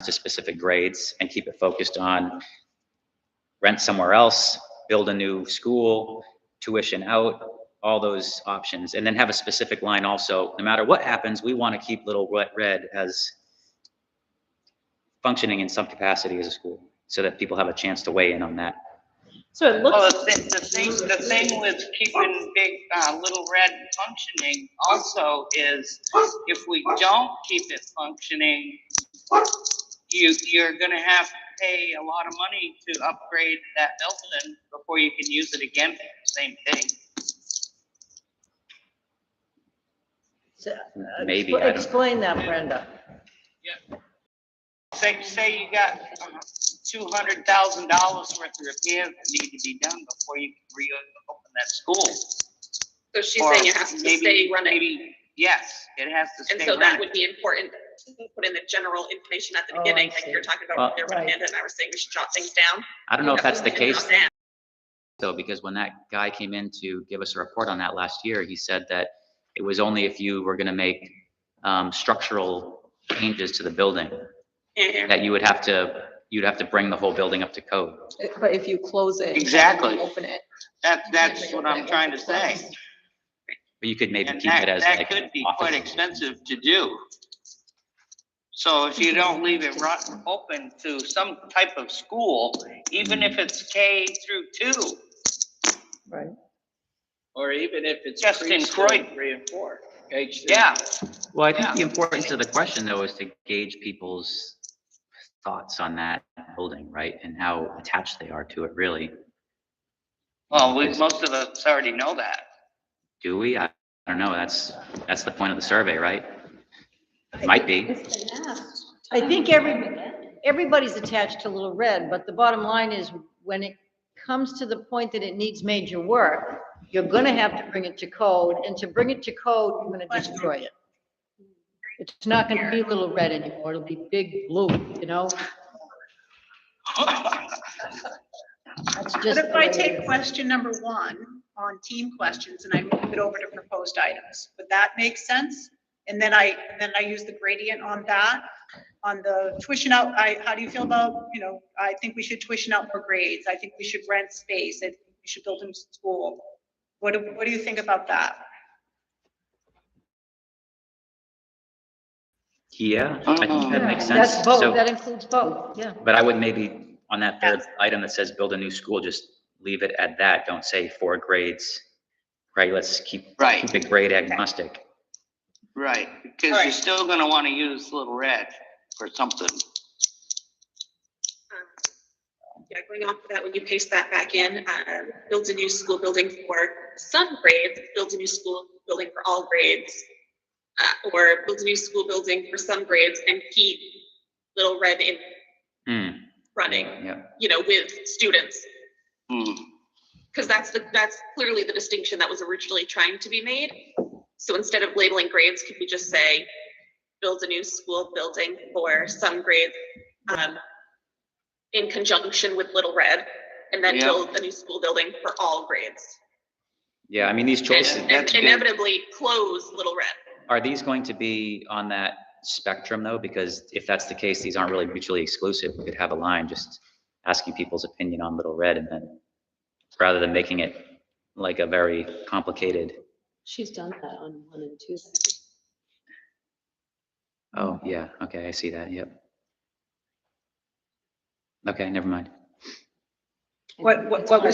to specific grades and keep it focused on rent somewhere else, build a new school, tuition out, all those options. And then have a specific line also, no matter what happens, we want to keep Little Red as functioning in some capacity as a school so that people have a chance to weigh in on that. So it Well, looks, the thing with keeping Little Red functioning also is if we don't keep it functioning, you're gonna have to pay a lot of money to upgrade that building before you can use it again for the same thing. Maybe, I don't- Explain that, Brenda. Say you got $200,000 worth of repairs that need to be done before you can reopen that school. So she's Or saying it has to maybe- stay running. maybe, yes, it has to And stay so that running. would be important to put in the general information at the Oh, I beginning, like see. you're talking about Well- when they're Right. Amanda and I were saying we should jot things down. I don't know if that's the We can case jot down. though, because when that guy came in to give us a report on that last year, he said that it was only if you were gonna make structural changes to the building And that you'd have to bring the whole building up to code. But if you close it. and Exactly. Open it. That's what I'm trying to say. But you could maybe And keep it that, as that like could be office. quite expensive to do. So if you don't leave it open to some type of school, even if it's K through 2, Right. Or even if it's Just in preschool, Croydon. 3 and 4. Age three. yeah. Well, I think the importance of the question though is to gauge people's thoughts on that building, right? And how attached they are to it, really. Well, most of us already know that. Do we? I don't know. That's the point of the survey, right? Might be. it's been asked. I think everybody's attached to Little Red, but the bottom line is when it comes to the point that it needs major work, you're gonna have to bring it to code, and to bring it to code, you're gonna destroy it. It's not gonna be Little Red anymore, it'll be Big Blue, you know? That's But just. if the I way it take is. question number 1 on team questions and I move it over to proposed items, would that make sense? And then I use the gradient on that, on the tuition out, how do you feel about, I think we should tuition out more grades. I think we should rent space. I think we should build a new school. What do you think about that? Yeah, I think that makes sense. That's both, So, that includes both, yeah. but I would maybe on that third item that says build a new school, just leave it at that. Don't say 4 grades, right? Let's keep it grade agnostic. Right, because you're still gonna wanna use Little Red for something. yeah, going off of that, when you paste that back in, builds a new school building for some grades, builds a new school building for all grades. Or builds a new school building for some grades and keep Little Red in running, Yeah. with students. Hmm. Because that's clearly the distinction that was originally trying to be made. So instead of labeling grades, could we just say, builds a new school building for some grades, in conjunction with Little Red, and then Yeah. build a new school building for all grades? Yeah, I mean, these choices, And that's good. inevitably close Little Red. are these going to be on that spectrum though? Because if that's the case, these aren't really mutually exclusive. We could have a line just asking people's opinion on Little Red and then, rather than making it like a very complicated, She's done that on 1 and 2. oh, yeah, okay, I see that, yep. Okay, never mind. What was sorry.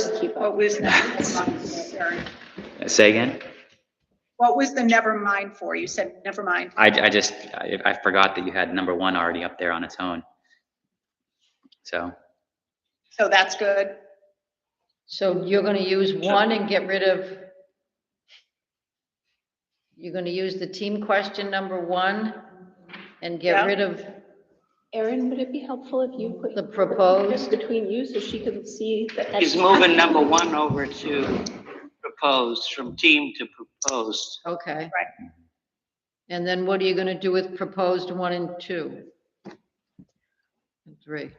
Say again? What was the never mind for? You said never mind. I forgot that you had number 1 already up there on its own. So, So that's good. So you're gonna use 1 and get rid of, you're gonna use the team question number 1 and get Yeah. rid of Erin, would it be helpful if you put The proposed. between you so she can see that? He's moving number 1 over to proposed, from team to proposed. Okay. Right. And then what are you gonna do with proposed 1 and 2? And 3?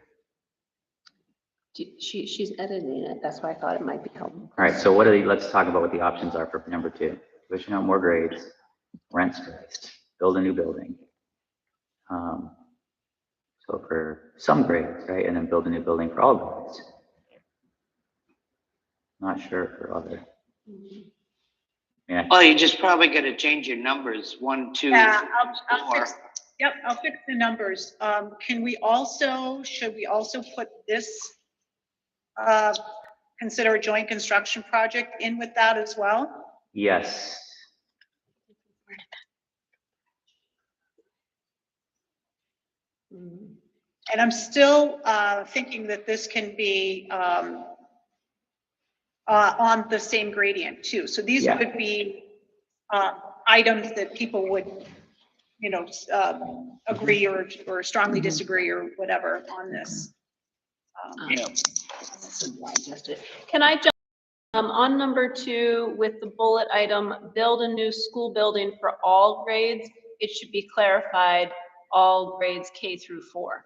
She's editing it, that's why I thought it might be helpful. All right, so let's talk about what the options are for number 2. Pushing out more grades, rent space, build a new building. So for some grades, right, and then build a new building for all grades. Not sure for other. Yeah, Well, you just probably gotta change your numbers, 1, 2, Yeah, I'll 4. fix, yep, I'll fix the numbers. Should we also put this, consider a joint construction project in with that as well? yes. And I'm still thinking that this can be on the same gradient too. So these Yeah. could be items that people would, agree or strongly disagree or whatever on this. Yeah. Can I jump, on number 2 with the bullet item, build a new school building for all grades, it should be clarified, all grades K through 4.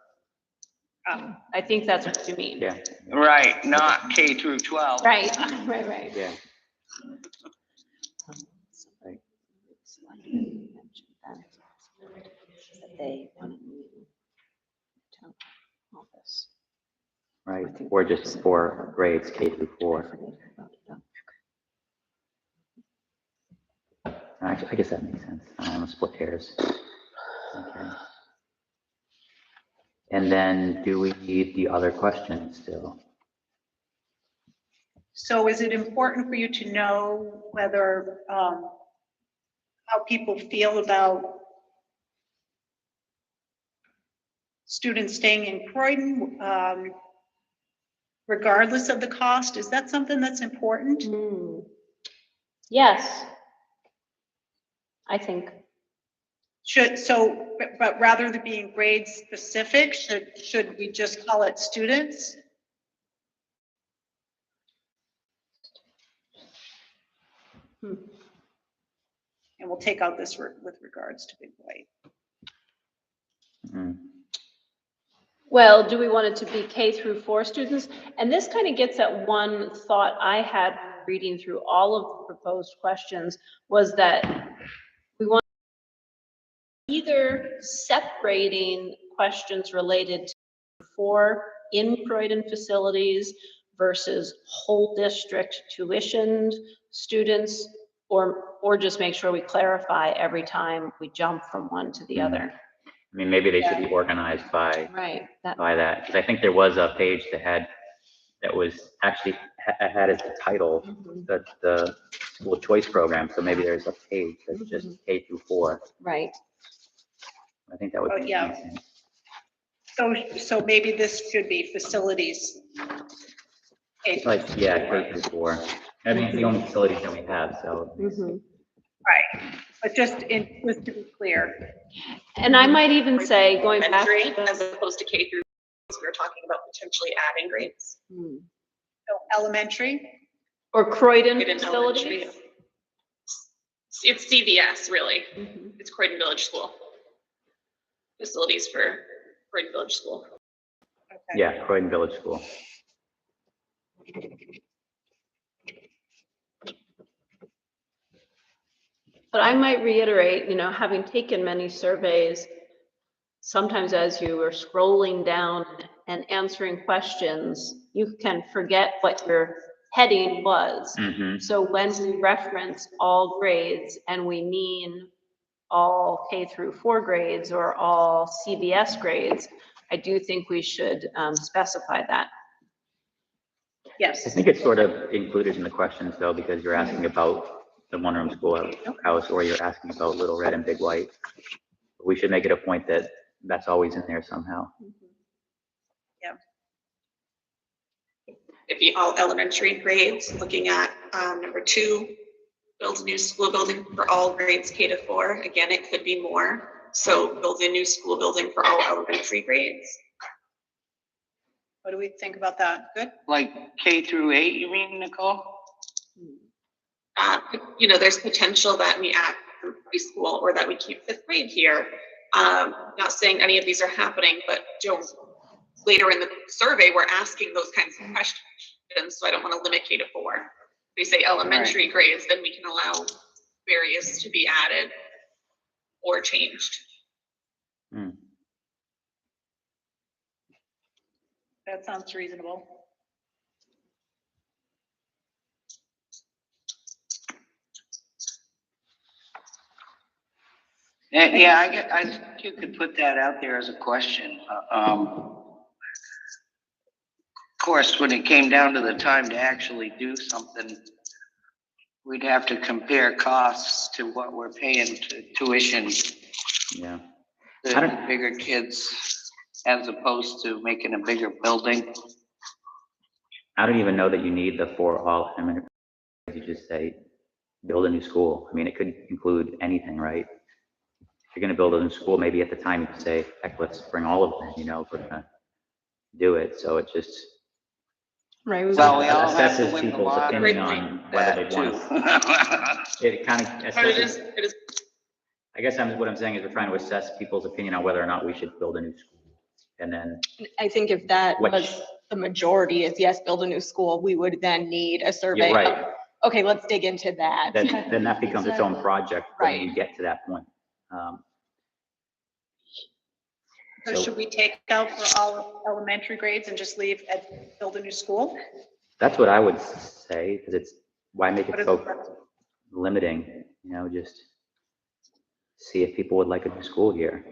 I think that's what you mean. Yeah, Right, not K through 12. Right. yeah. They want to move town office. Right, or just 4 grades, K through 4. Actually, I guess that makes sense. Split hairs. Okay. And then do we need the other questions still? So is it important for you to know whether, how people feel about students staying in Croydon, regardless of the cost? Is that something that's important? Yes. I think. But rather than being grade specific, should we just call it students? And we'll take out this with regards to Big White. Well, do we want it to be K through 4 students? And this kind of gets at one thought I had reading through all of the proposed questions, was that we want either separating questions related to 4 in Croydon facilities versus whole district tuitioned students, or just make sure we clarify every time we jump from one to the other. I mean, maybe they should be organized by Right. by that, because I think there was a page that was actually had as the title, the school choice program, so maybe there's a page that's just K through 4. Right. I think that would be Yeah. amazing. So maybe this should be facilities. Okay. Like, yeah, K through 4. I mean, it's the only facilities that we have, so. Right, but just to be clear. And I might even say, going back Elementary to as opposed to K through, because we were talking about potentially adding grades. So elementary, or Croydon Croydon Elementary. facilities. It's CVS, really. It's Croydon Village School. Facilities for Croydon Village School. okay. Yeah, Croydon Village School. But I might reiterate, having taken many surveys, sometimes as you are scrolling down and answering questions, you can forget what your heading was. So when we reference all grades and we mean all K through 4 grades or all CBS grades, I do think we should specify that. Yes. I think it's sort of included in the questions though, because you're asking about the one-room schoolhouse, or you're asking about Little Red and Big White. We should make it a point that that's always in there somehow. Yeah. If you all elementary grades, looking at number 2, build a new school building for all grades K to 4. Again, it could be more. So build a new school building for all elementary grades. What do we think about that? Good? Like K through 8, you mean, Nicole? You know, there's potential that we add preschool or that we keep fifth grade here. Not saying any of these are happening, but later in the survey, we're asking those kinds of questions. So I don't want to limit K to 4. If we say elementary grades, then we can allow various to be added or changed. That sounds reasonable. Yeah, I think you could put that out there as a question. Of course, when it came down to the time to actually do something, we'd have to compare costs to what we're paying to tuition Yeah. the bigger kids as opposed to making a bigger building. I don't even know that you need the 4 all elementary. You just say, build a new school. I mean, it could include anything, right? If you're gonna build a new school, maybe at the time you could say, heck, let's bring all of them, you know, if we're gonna do it. So it just Right. Well, we all have to assesses win the people's lottery. opinion on whether they want to. It kind of But it assesses, is, I guess what I'm saying is we're trying to assess people's opinion on whether or not we should build a new school. And then, I think if that Which- was the majority is yes, build a new school, we would then need a survey. you're of, right, okay, let's dig into that. then that becomes its own Exactly. project when Right. you get to that point. So So- should we take out for all elementary grades and just leave at build a new school? That's what I would say, because it's, why make What it is so limiting, you know, just see if people would like a new school here.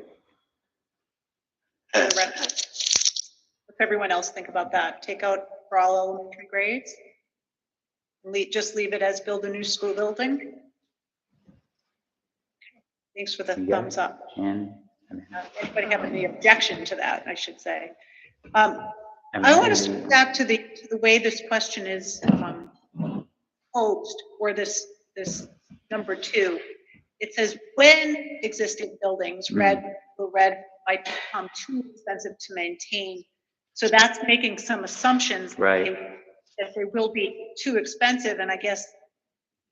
What's everyone else think about that? Take out for all elementary grades? Just leave it as build a new school building? Thanks for the Yeah. thumbs up. And, Anybody have any objection to that, I should say? I I want to mean, switch back to the way this question is posed, or this number 2. It says, when existing buildings, red might become too expensive to maintain. So that's making some assumptions. Right. That they will be too expensive, and I guess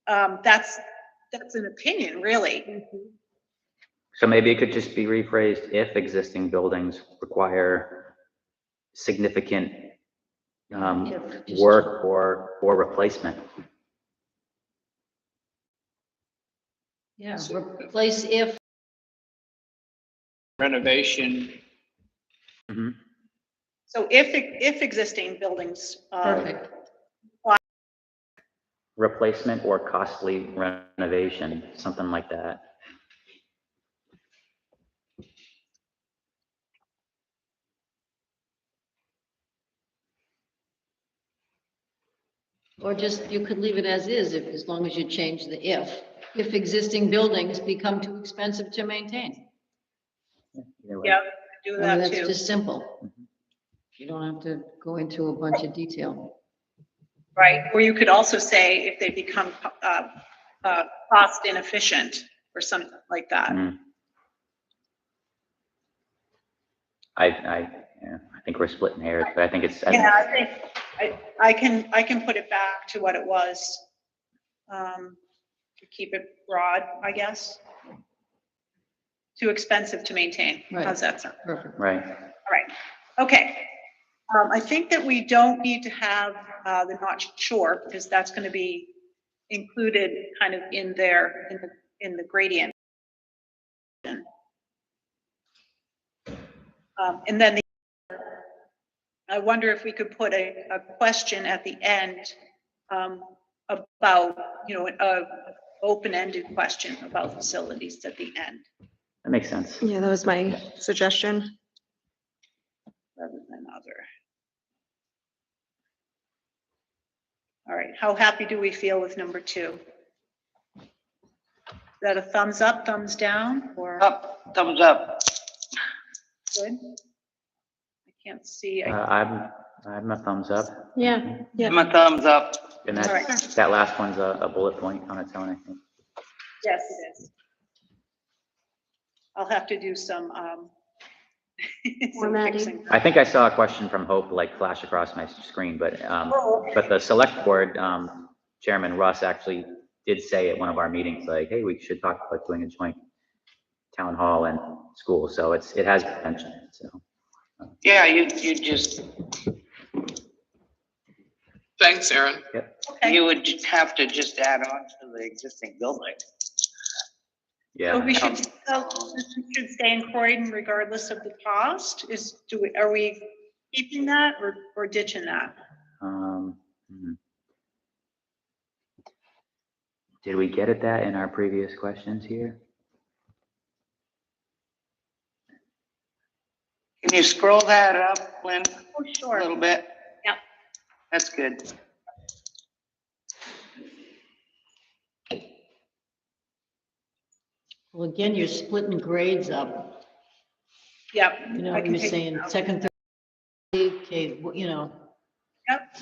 that's an opinion, really. So maybe it could just be rephrased, if existing buildings require significant work or replacement. Yeah, replace if, Renovation, Mhm. So if existing buildings, perfect. Replacement or costly renovation, something like that. Or just, you could leave it as is, if, as long as you change the if existing buildings become too expensive to maintain. Either way. yeah, do I mean, that that's too. just simple. You don't have to go into a bunch of detail. Right, or you could also say if they become cost inefficient or something like that. Mm. I think we're splitting hairs, but I think it's, Yeah, I think I can put it back to what it was. To keep it broad, I guess. Too expensive to maintain. Right. How's that sound? Perfect. right. All right, okay. I think that we don't need to have the not sure, because that's going to be included kind of in there, in the gradient. And then I wonder if we could put a question at the end about, you know, a open-ended question about facilities at the end, That makes sense. Yeah, that was my suggestion. rather than other. All right, how happy do we feel with number 2? Is that a thumbs up, thumbs down, or Up, thumbs up. good? I can't see. I'm a thumbs up. Yeah, I'm a thumbs up. And All right. that last one's a bullet point on its own, I think. Yes, it is. I'll have to do some, some Formatting. fixing. I think I saw a question from Hope like flash across my screen, but the select board, Chairman Russ actually did say at one of our meetings, like, hey, we should talk about doing a joint town hall and school. So it has been mentioned, so. Yeah, you just, Thanks, Aaron. Okay. you would just have to just add on to the existing building. Yeah. So we should, we should stay in Croydon regardless of the cost. Are we keeping that or ditching that? Did we get at that in our previous questions here? Can you scroll that up, Lynn, Oh, a sure. little bit? Yep. That's good. Well, again, you're splitting grades up. Yep. You know, I can you're take saying it out. second, third, okay, you know. Yep.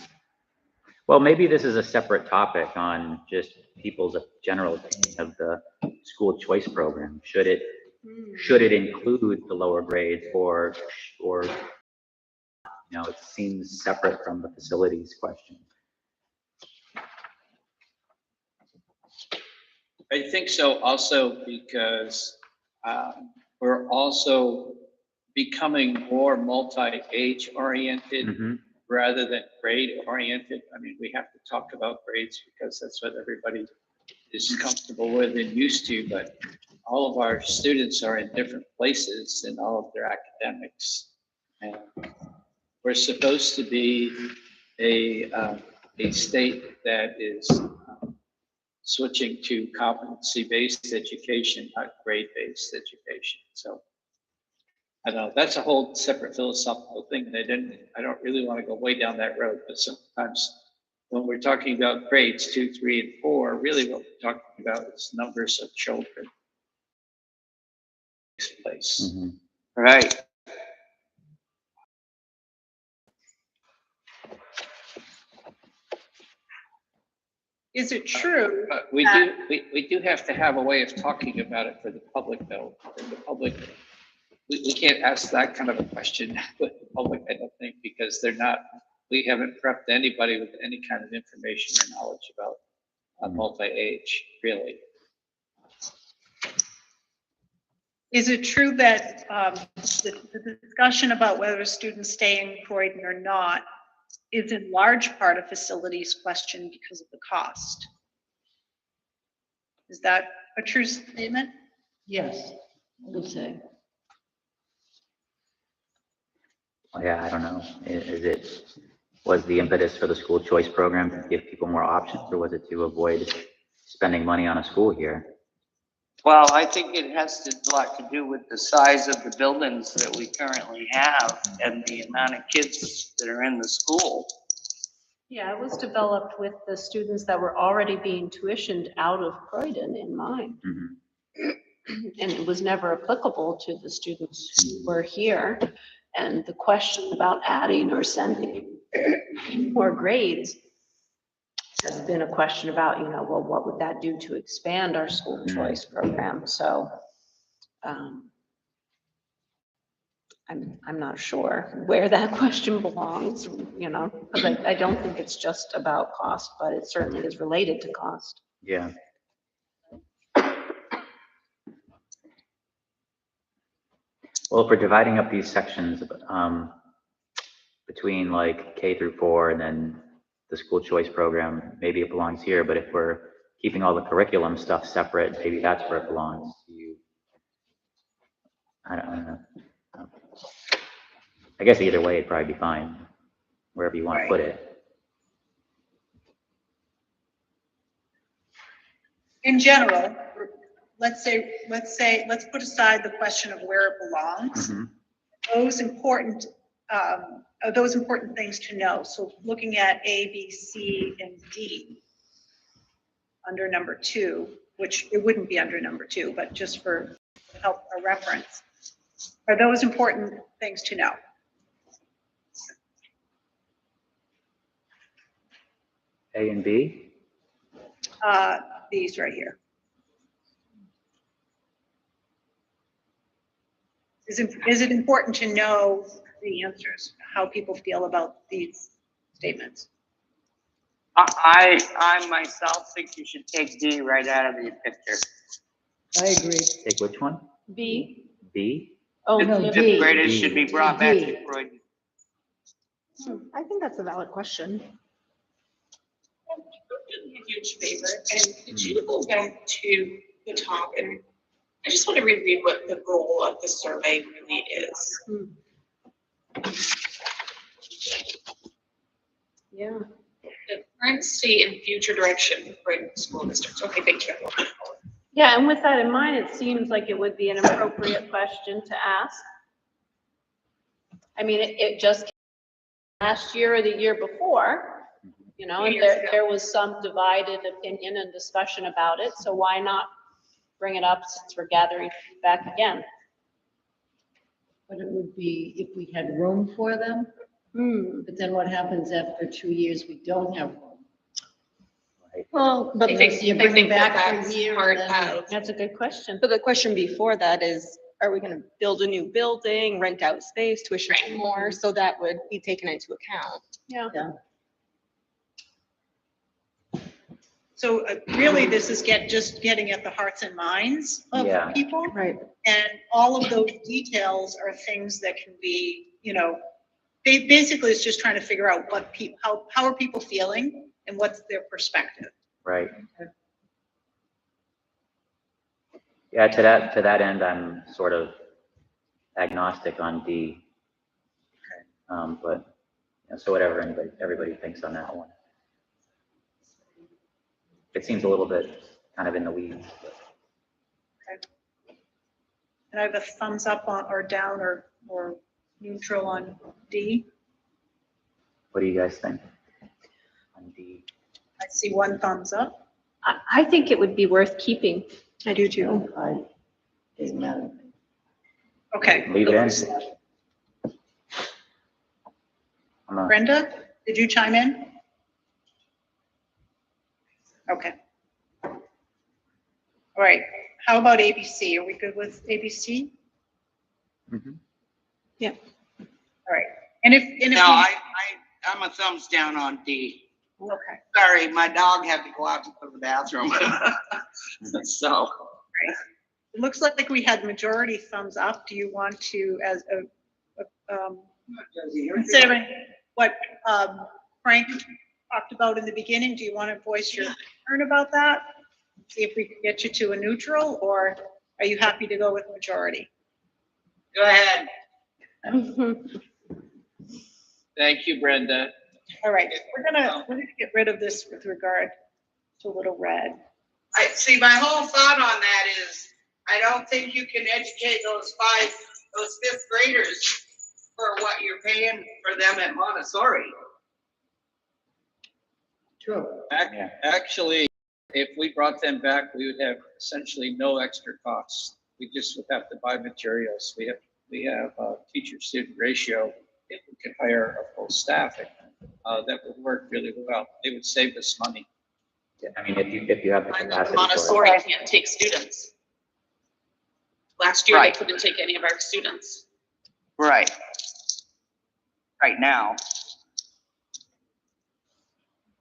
Well, maybe this is a separate topic on just people's general opinion of the school choice program. Should it include the lower grades or, you know, it seems separate from the facilities question. I think so also because we're also becoming more multi-age oriented Mhm. rather than grade oriented. I mean, we have to talk about grades because that's what everybody is comfortable with and used to, but all of our students are in different places in all of their academics. And we're supposed to be a state that is switching to competency-based education, not grade-based education. So I don't know, that's a whole separate philosophical thing. And I don't really want to go way down that road, but sometimes when we're talking about grades 2, 3, and 4, really what we're talking about is numbers of children. Place. Mhm. Right. Is it true? But we do have to have a way of talking about it for the public though. For the public, we can't ask that kind of a question with the public, I don't think, because we haven't prepped anybody with any kind of information or knowledge about multi-age, really. Is it true that the discussion about whether students stay in Croydon or not is in large part a facilities question because of the cost? Is that a true statement? Yes, I would say. Yeah, I don't know. Was the impetus for the school choice program to give people more options, or was it to avoid spending money on a school here? Well, I think it has a lot to do with the size of the buildings that we currently have and the amount of kids that are in the school. Yeah, it was developed with the students that were already being tuitioned out of Croydon in mind. Mhm. And it was never applicable to the students who were here. And the question about adding or sending more grades has been a question about, you know, well, what would that do to expand our school choice program? So I'm not sure where that question belongs, you know, because I don't think it's just about cost, but it certainly is related to cost. Yeah. Well, if we're dividing up these sections between like K through 4 and then the school choice program, maybe it belongs here. But if we're keeping all the curriculum stuff separate, maybe that's where it belongs. I don't know. I guess either way, it'd probably be fine, wherever you want to put it. In general, let's put aside the question of where it belongs. Mhm. Those important things to know. So looking at A, B, C, and D under number 2, which it wouldn't be under number 2, but just for help or reference, are those important things to know? A and B? These right here. is it important to know the answers, how people feel about these statements? I myself think you should take D right out of the picture. I agree. Take which one? B? B? Oh, No, Fifth D. graders should be brought back D. to Croydon. I think that's a valid question. Do me a huge favor, and could you go back to the top, and I just want to review what the goal of the survey really is. Yeah. The current state and future direction of Croydon school districts. Okay, thank you. Yeah, and with that in mind, it seems like it would be an appropriate question to ask. I mean, it just came last year or the year before, you know, and there was some divided opinion and discussion about it, so why not bring it up since we're gathering feedback again? But it would be if we had room for them. But then what happens after 2 years, we don't have room? Well, but I So think, you I bring them think back that for a that's year part and then- of, That's a good question. But the question before that is, are we gonna build a new building, rent out space, tuition more? So that would be taken into account. Yeah. So really, this is just getting at the hearts and minds of Yeah. people. Right. And all of those details are things that can be, you know, basically it's just trying to figure out what how are people feeling and what's their perspective. Right. Yeah, to that end, I'm sort of agnostic on D. But, you know, so whatever everybody thinks on that one. It seems a little bit kind of in the weeds. But And I have a thumbs up on, or down, or neutral on D. what do you guys think on D? I see one thumbs up. I think it would be worth keeping. I do too. Doesn't matter. Okay. Leave it in. I'm not- Brenda, did you chime in? Okay. All right. How about ABC? Are we good with ABC? Mhm. All right. And if No, I'm a thumbs down on D. okay. Sorry, my dog had to go out to the bathroom. So, It looks like we had majority thumbs up. Do you want to, as considering what Frank talked about in the beginning, do you want to voice your concern about that? See if we can get you to a neutral, or are you happy to go with majority? go ahead. Thank you, Brenda. All right, we're gonna get rid of this with regard to little red. I see, my whole thought on that is, I don't think you can educate those fifth graders for what you're paying for them at Montessori. True. Yeah. Actually, if we brought them back, we would have essentially no extra costs. We just would have to buy materials. We have a teacher-student ratio. If we could hire a full staff, that would work really well. It would save us money. I mean, if you have the I'm capacity for it. Montessori can't take students. Last year, they Right. couldn't take any of our students. Right. Right now.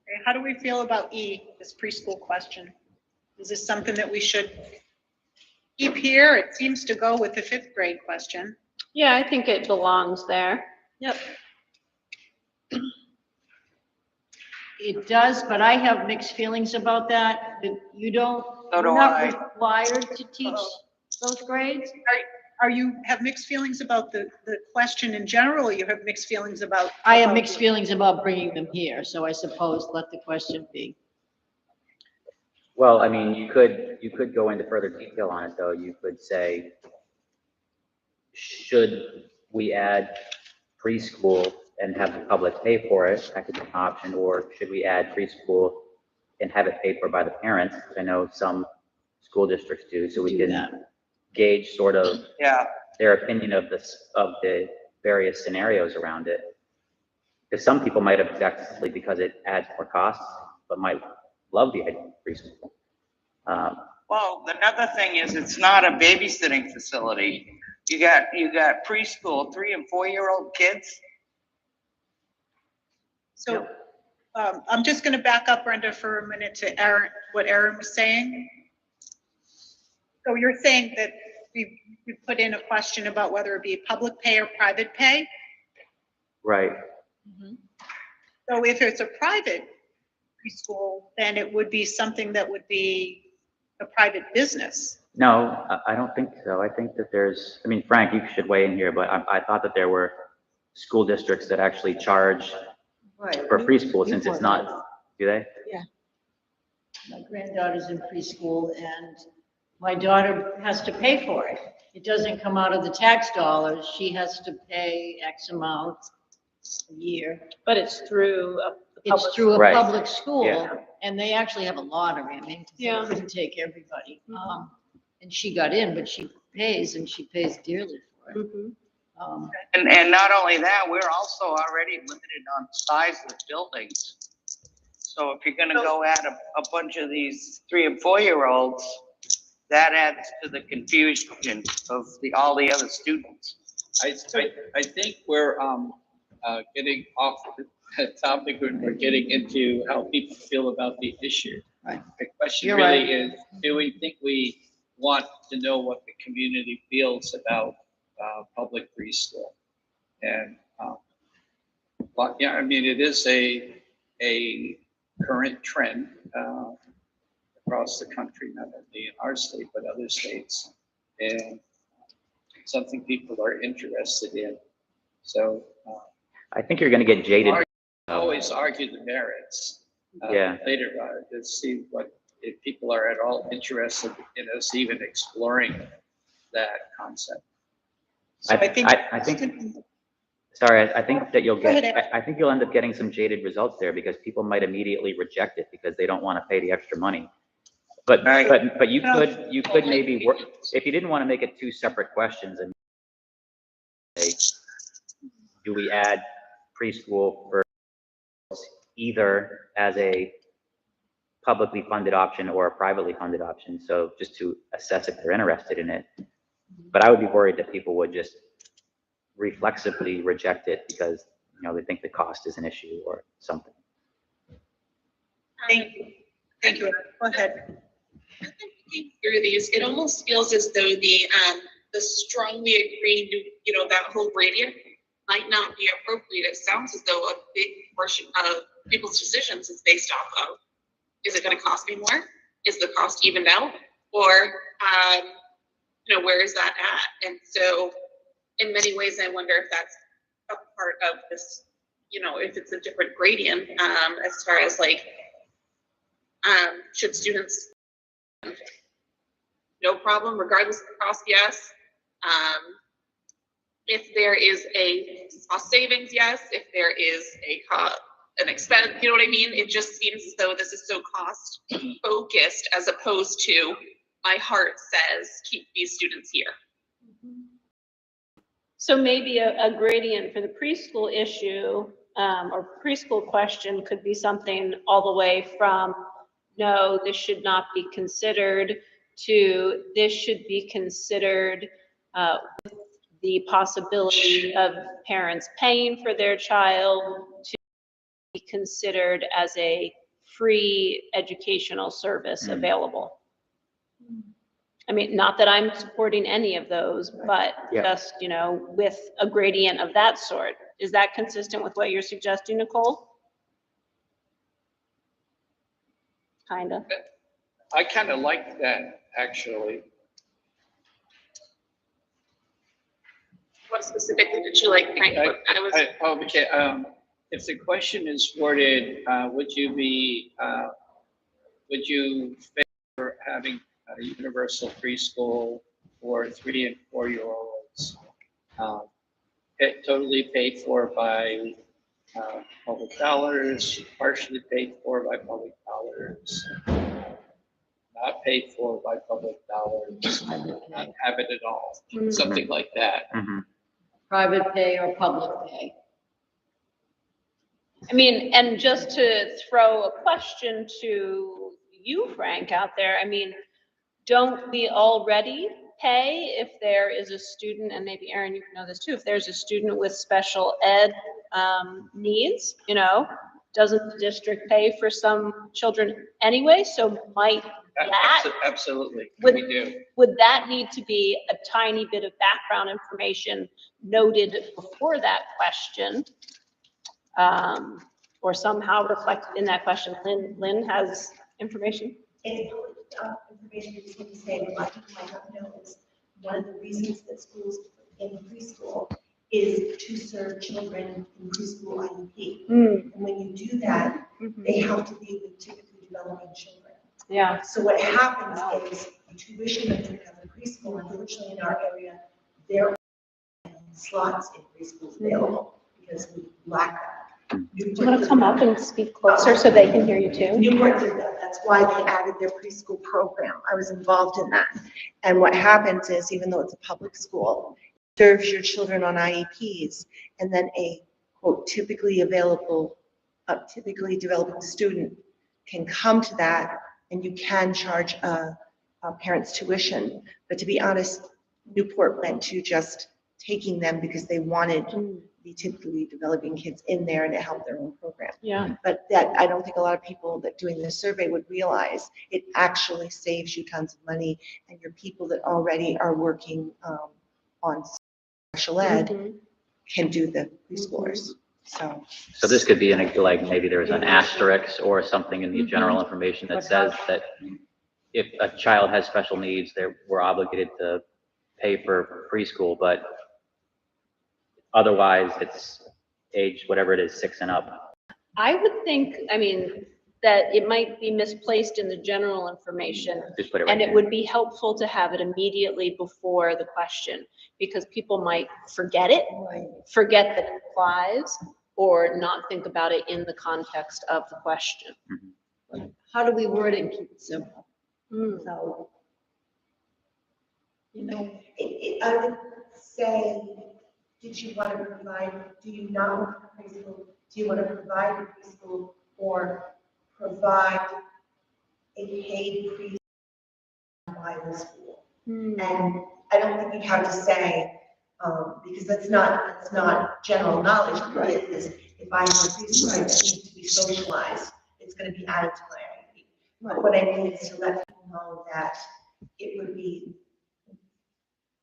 Okay, how do we feel about E, this preschool question? Is this something that we should keep here? It seems to go with the fifth grade question. Yeah, I think it belongs there. Yep. It does, but I have mixed feelings about that. That you don't, So do you're not I. required to teach those grades. Are you have mixed feelings about the question in general, or you have mixed feelings about? I have mixed feelings about bringing them here, so I suppose let the question be. Well, I mean, you could go into further detail on it, though. You could say, should we add preschool and have the public pay for it? That could be an option. Or should we add preschool and have it paid for by the parents? I know some school districts do, so we Do can that. gauge sort of Yeah. their opinion of the various scenarios around it. Because some people might object simply because it adds more costs, but might love the idea of preschool. Well, another thing is, it's not a babysitting facility. You got preschool, 3 and 4-year-old kids. So, I'm just gonna back up, Brenda, for a minute to Aaron, what Aaron was saying. So you're saying that we put in a question about whether it be public pay or private pay? Right. So if it's a private preschool, then it would be something that would be a private business. No, I don't think so. I think that I mean, Frank, you should weigh in here, but I thought that there were school districts that actually charge Right. for preschool since it's not, do they? My granddaughter's in preschool and my daughter has to pay for it. It doesn't come out of the tax dollars. She has to pay X amount a year. But it's through a It's public. through a Right. public school Yeah. and they actually have a lottery. I mean, 'cause they Yeah. couldn't take everybody. And she got in, but she pays and she pays dearly for it. Mhm. And not only that, we're also already limited on size of buildings. So if you're gonna go at a bunch of these 3 and 4-year-olds, that adds to the confusion of all the other students. I think we're, getting off the topic when we're getting into how people feel about the issue. Right. The question You're really is, do we think we want to know what the community feels about, public preschool? And, but yeah, I mean, it is a current trend, across the country, not only in our state, but other states. And something people are interested in. So, I think you're gonna get jaded. always argue the merits. Yeah. Later, to see if people are at all interested in us even exploring that concept. So I think. Sorry, I think that Go ahead, Ed. I think you'll end up getting some jaded results there because people might immediately reject it because they don't want to pay the extra money. But, Right. but you could maybe work, if you didn't want to make it 2 separate questions and say, do we add preschool for either as a publicly funded option or a privately funded option? So just to assess if they're interested in it. But I would be worried that people would just reflexively reject it because, they think the cost is an issue or something. Thank you. Thank you, Aaron. Go ahead. As I'm looking through these, it almost feels as though the strongly agree, that whole gradient might not be appropriate. It sounds as though a big portion of people's decisions is based off of, is it going to cost me more? Is the cost evened out? Or, where is that at? And so in many ways, I wonder if that's a part of this, if it's a different gradient, as far as like, should students, no problem, regardless of the cost, yes. If there is a cost savings, yes. If there is an expense, you know what I mean? It just seems as though this is so cost focused as opposed to my heart says keep these students here. So maybe a gradient for the preschool issue, or preschool question could be something all the way from, no, this should not be considered, to this should be considered with the possibility of parents paying for their child, to be considered as a free educational service available. I mean, not that I'm supporting any of those, but Yeah. just, with a gradient of that sort. Is that consistent with what you're suggesting, Nicole? Kind of. I kind of like that, actually. What specifically did you like, Frank? Okay, if the question is worded, would you favor having a universal preschool for 3 and 4-year-olds? Totally paid for by public dollars, partially paid for by public dollars, not paid for by public dollars, not have it at all, something like that. Mhm. Private pay or public pay. I mean, and just to throw a question to you, Frank, out there, I mean, don't we already pay if there is a student, and maybe Erin, you know this too, if there's a student with special ed needs, you know, doesn't the district pay for some children anyway? So might that, Absolutely, Would- we do. would that need to be a tiny bit of background information noted before that question? Or somehow reflected in that question? Lynn has information? It's public information, just want to say, a lot of people might not know is one of the reasons that schools in preschool is to serve children in preschool IEP. And when you do that, they have to be with typically developing children. Yeah. So what happens is the tuition that you have in preschool, unfortunately in our area, there are slots in preschools available because we lack that. Do you want to come up and speak closer so they can hear you too? Newport did that. That's why they added their preschool program. I was involved in that. And what happens is, even though it's a public school, it serves your children on IEPs, and then a quote typically developing student can come to that, and you can charge a parent's tuition. But to be honest, Newport went to just taking them because they wanted the typically developing kids in there, and it helped their own program. Yeah. But that, I don't think a lot of people that doing this survey would realize it actually saves you tons of money, and your people that already are working on special ed can do the preschoolers. So So this could be in a, like, maybe there's an asterisk or something in the general information that says that if a child has special needs, we're obligated to pay for preschool, but otherwise it's age, whatever it is, 6 and up. I would think, I mean, that it might be misplaced in the general information. Just put it right And it there. would be helpful to have it immediately before the question, because people might forget it, forget that it applies, or not think about it in the context of the question. How do we word it and keep it simple? Mm. So, you know, I would say, did you want to provide, do you not want a preschool? Do you want to provide a preschool or provide a paid preschool by the school? And I don't think you have to say, because that's not general knowledge. It is, if I have a preschool that needs to be socialized, it's going to be added to my IEP. But what I mean is to let people know that it would be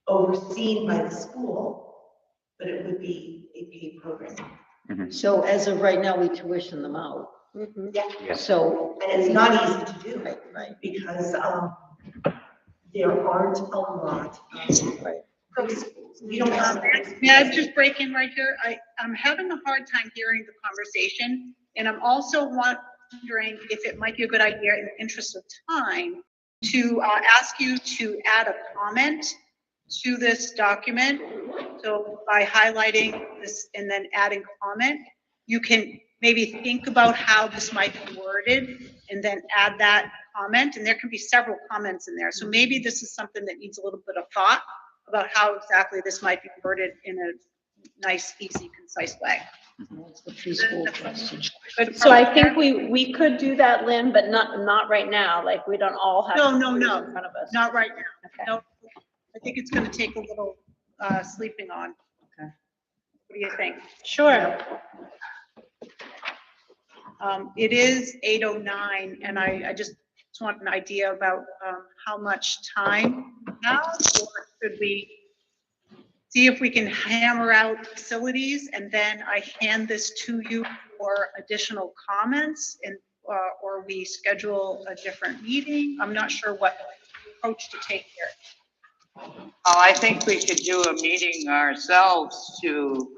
overseen by the school, but it would be a paid program. so as of right now, we tuition them out. Yeah. So, And it's not easy to do right. because there aren't a lot of preschools. We don't have. May I just break in right here? I'm having a hard time hearing the conversation, and I'm also wondering if it might be a good idea, in the interest of time, to ask you to add a comment to this document. So by highlighting this and then adding comment, you can maybe think about how this might be worded and then add that comment. And there can be several comments in there. So maybe this is something that needs a little bit of thought about how exactly this might be worded in a nice, easy, concise way. That's the preschool question. Good So I approach think there? we could do that, Lynn, but not right now. Like, we don't all have. No, to do it no, In front of us. Not right now. Okay. Nope. I think it's gonna take a little sleeping on. Okay. What do you think? Sure. It is 8:09, and I just want an idea about how much time we have, or should we see if we can hammer out facilities, and then I hand this to you for additional comments, and or we schedule a different meeting? I'm not sure what approach to take here. Oh, I think we could do a meeting ourselves to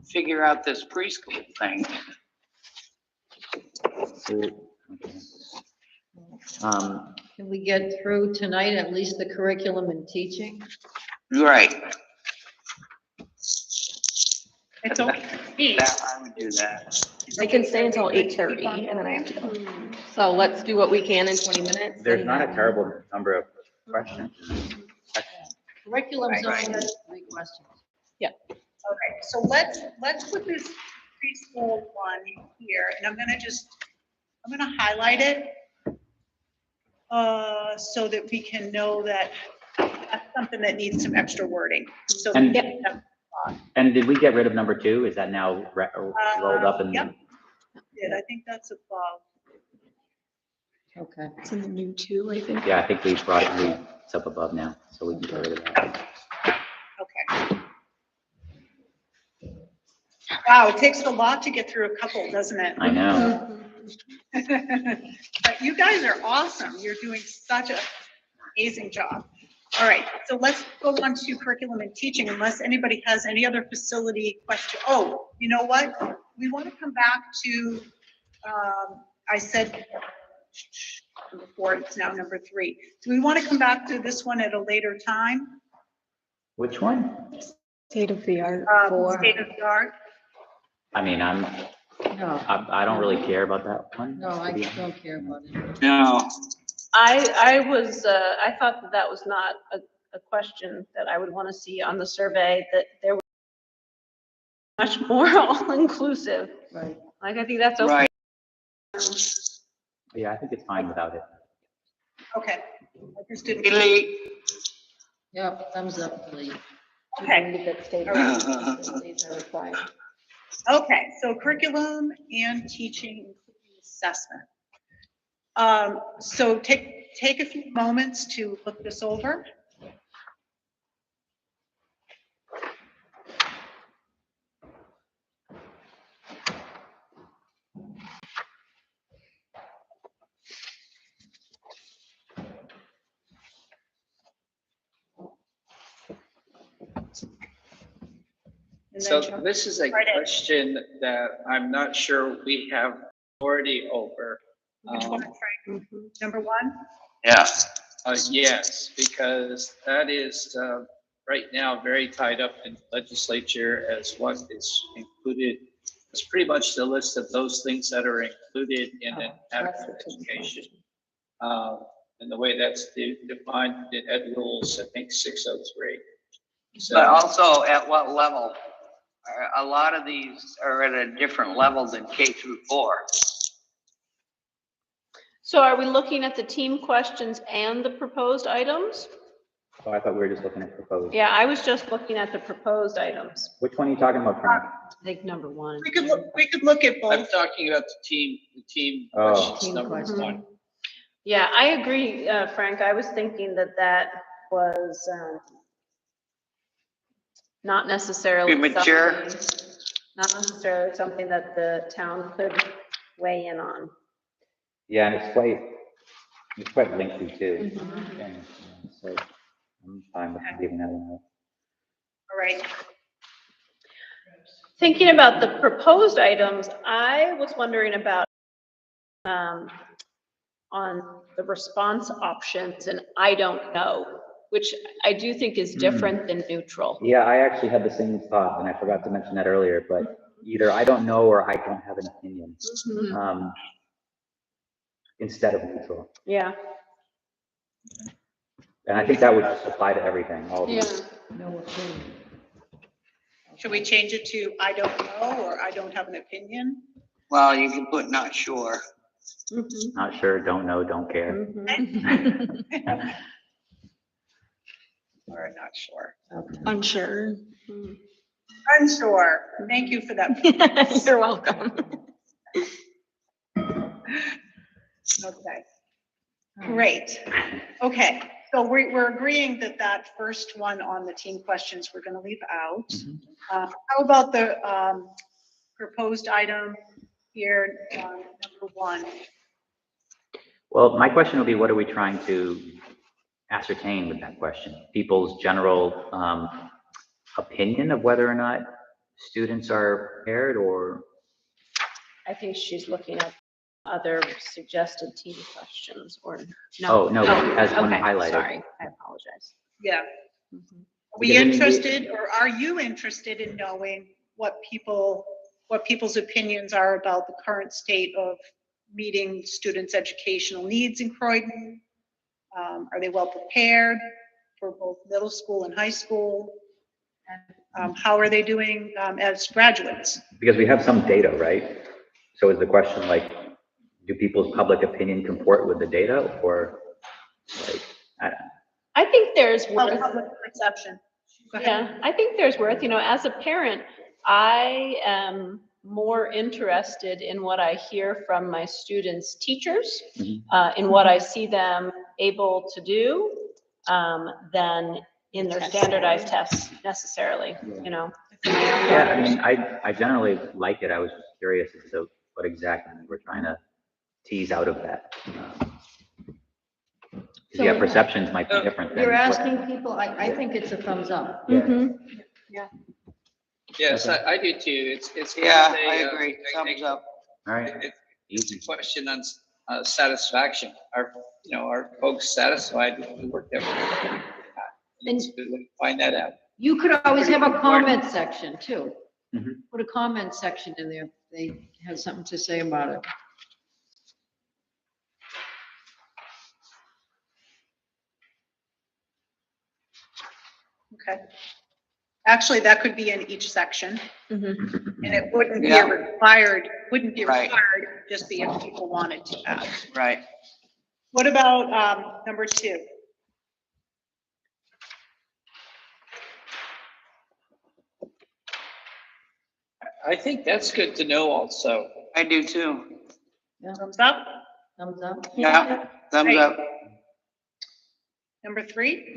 figure out this preschool thing. Can we get through tonight, at least the curriculum and teaching? Right. It's okay. I would do that. I can stay until 8:30 and then I have to go. So let's do what we can in 20 minutes. There's and not a then- terrible number of questions. Curriculum's only 3 questions. Okay, so let's put this preschool one here, and I'm gonna highlight it so that we can know that something that needs some extra wording. So And- yeah, And did we get rid of number 2? Is that now rolled up and? Yep. I think that's above. Okay. It's in the new two, I think. Yeah, I think we brought it, it's up above now, so we can get rid of that. Okay. Wow, it takes a lot to get through a couple, doesn't it? I know. But you guys are awesome. You're doing such an amazing job. All right, so let's go on to curriculum and teaching unless anybody has any other facility question. Oh, you know what? We want to come back to, I said number 4, it's now number 3. Do we want to come back to this one at a later time? Which one? State of the art State of the art? I mean, No, I don't really care about that one. no, I to be honest. don't care about it. No, I thought that was not a question that I would want to see on the survey, that there was much more all-inclusive. Right. Like, I think that's okay. right. Yeah, I think it's fine without it. Okay. I just didn't. Delete. Yep, thumbs up, please. Okay. That state All right. facilities are required. Okay, so curriculum and teaching, including assessment. So take a few moments to look this over. And So then jump this is a right in. question that I'm not sure we have authority over. Which one, Frank? Number 1? Yeah. Yes, because that is right now very tied up in legislature as what is included. It's pretty much the list of those things that are included in an adequate education. And the way that's defined in ed rules, I think 603. So, But also at what level? A lot of these are at a different level than K through 4. So are we looking at the team questions and the proposed items? Oh, I thought we were just looking at proposed. Yeah, I was just looking at the proposed items. Which one are you talking about, Frank? I think number 1. We could look at I'm both. talking about the team Oh. questions, Team number questions. 1. Yeah, I agree, Frank. I was thinking that was not necessarily Premature. not necessarily something that the town could weigh in on. Yeah, and it's quite lengthy too. Okay, so I'm fine with leaving that one out. All right. Thinking about the proposed items, I was wondering about on the response options and I don't know, which I do think is different than neutral. Yeah, I actually had the same thought, and I forgot to mention that earlier, but either I don't know or I don't have an opinion, instead of neutral. Yeah. And I think that would just apply to everything, all of Yeah. these. No opinion. Should we change it to I don't know or I don't have an opinion? Well, you can put not sure. Not sure, don't know, don't care. Or not sure? Unsure. Unsure. Thank you for that. You're welcome. Okay. Great. Okay, so we're agreeing that that first one on the team questions, we're going to leave out. How about the proposed item here, number 1? Well, my question would be, what are we trying to ascertain with that question? People's general opinion of whether or not students are prepared, or? I think she's looking at other suggested team questions or no. Oh, no, as one okay, highlighted. Sorry, I apologize. Yeah. Are we Because I mean, interested, or are you interested in knowing what people's opinions are about the current state of meeting students' educational needs in Croydon? Are they well prepared for both middle school and high school? How are they doing as graduates? Because we have some data, right? So is the question like, do people's public opinion comport with the data, or like, I think think there's Of worth, public perception. Go ahead. yeah, I think there's worth, as a parent, I am more interested in what I hear from my students' teachers, in what I see them able to do, than in their standardized tests necessarily, Yeah, I mean, I generally like it. I was just curious as to what exactly we're trying to tease out of that. So Yeah, perceptions might be different than. You're what- asking people, I think it's a thumbs up. Mhm. Yes, Okay. I do too. It's. Yeah, I agree. Thumbs up. All right, It's easy. a question on satisfaction. Are folks satisfied with the work that we're doing? Need to find that out. You could always have a comment section too. Mhm. Put a comment section in there, if they have something to say about it. Okay. Actually, that could be in each section, Mhm. and it wouldn't be Yeah. Right. required, just be if people wanted to add. Right. What about, number 2? I think that's good to know also. I do too. Thumbs up? Thumbs up. Yeah, thumbs Right. up. Number 3?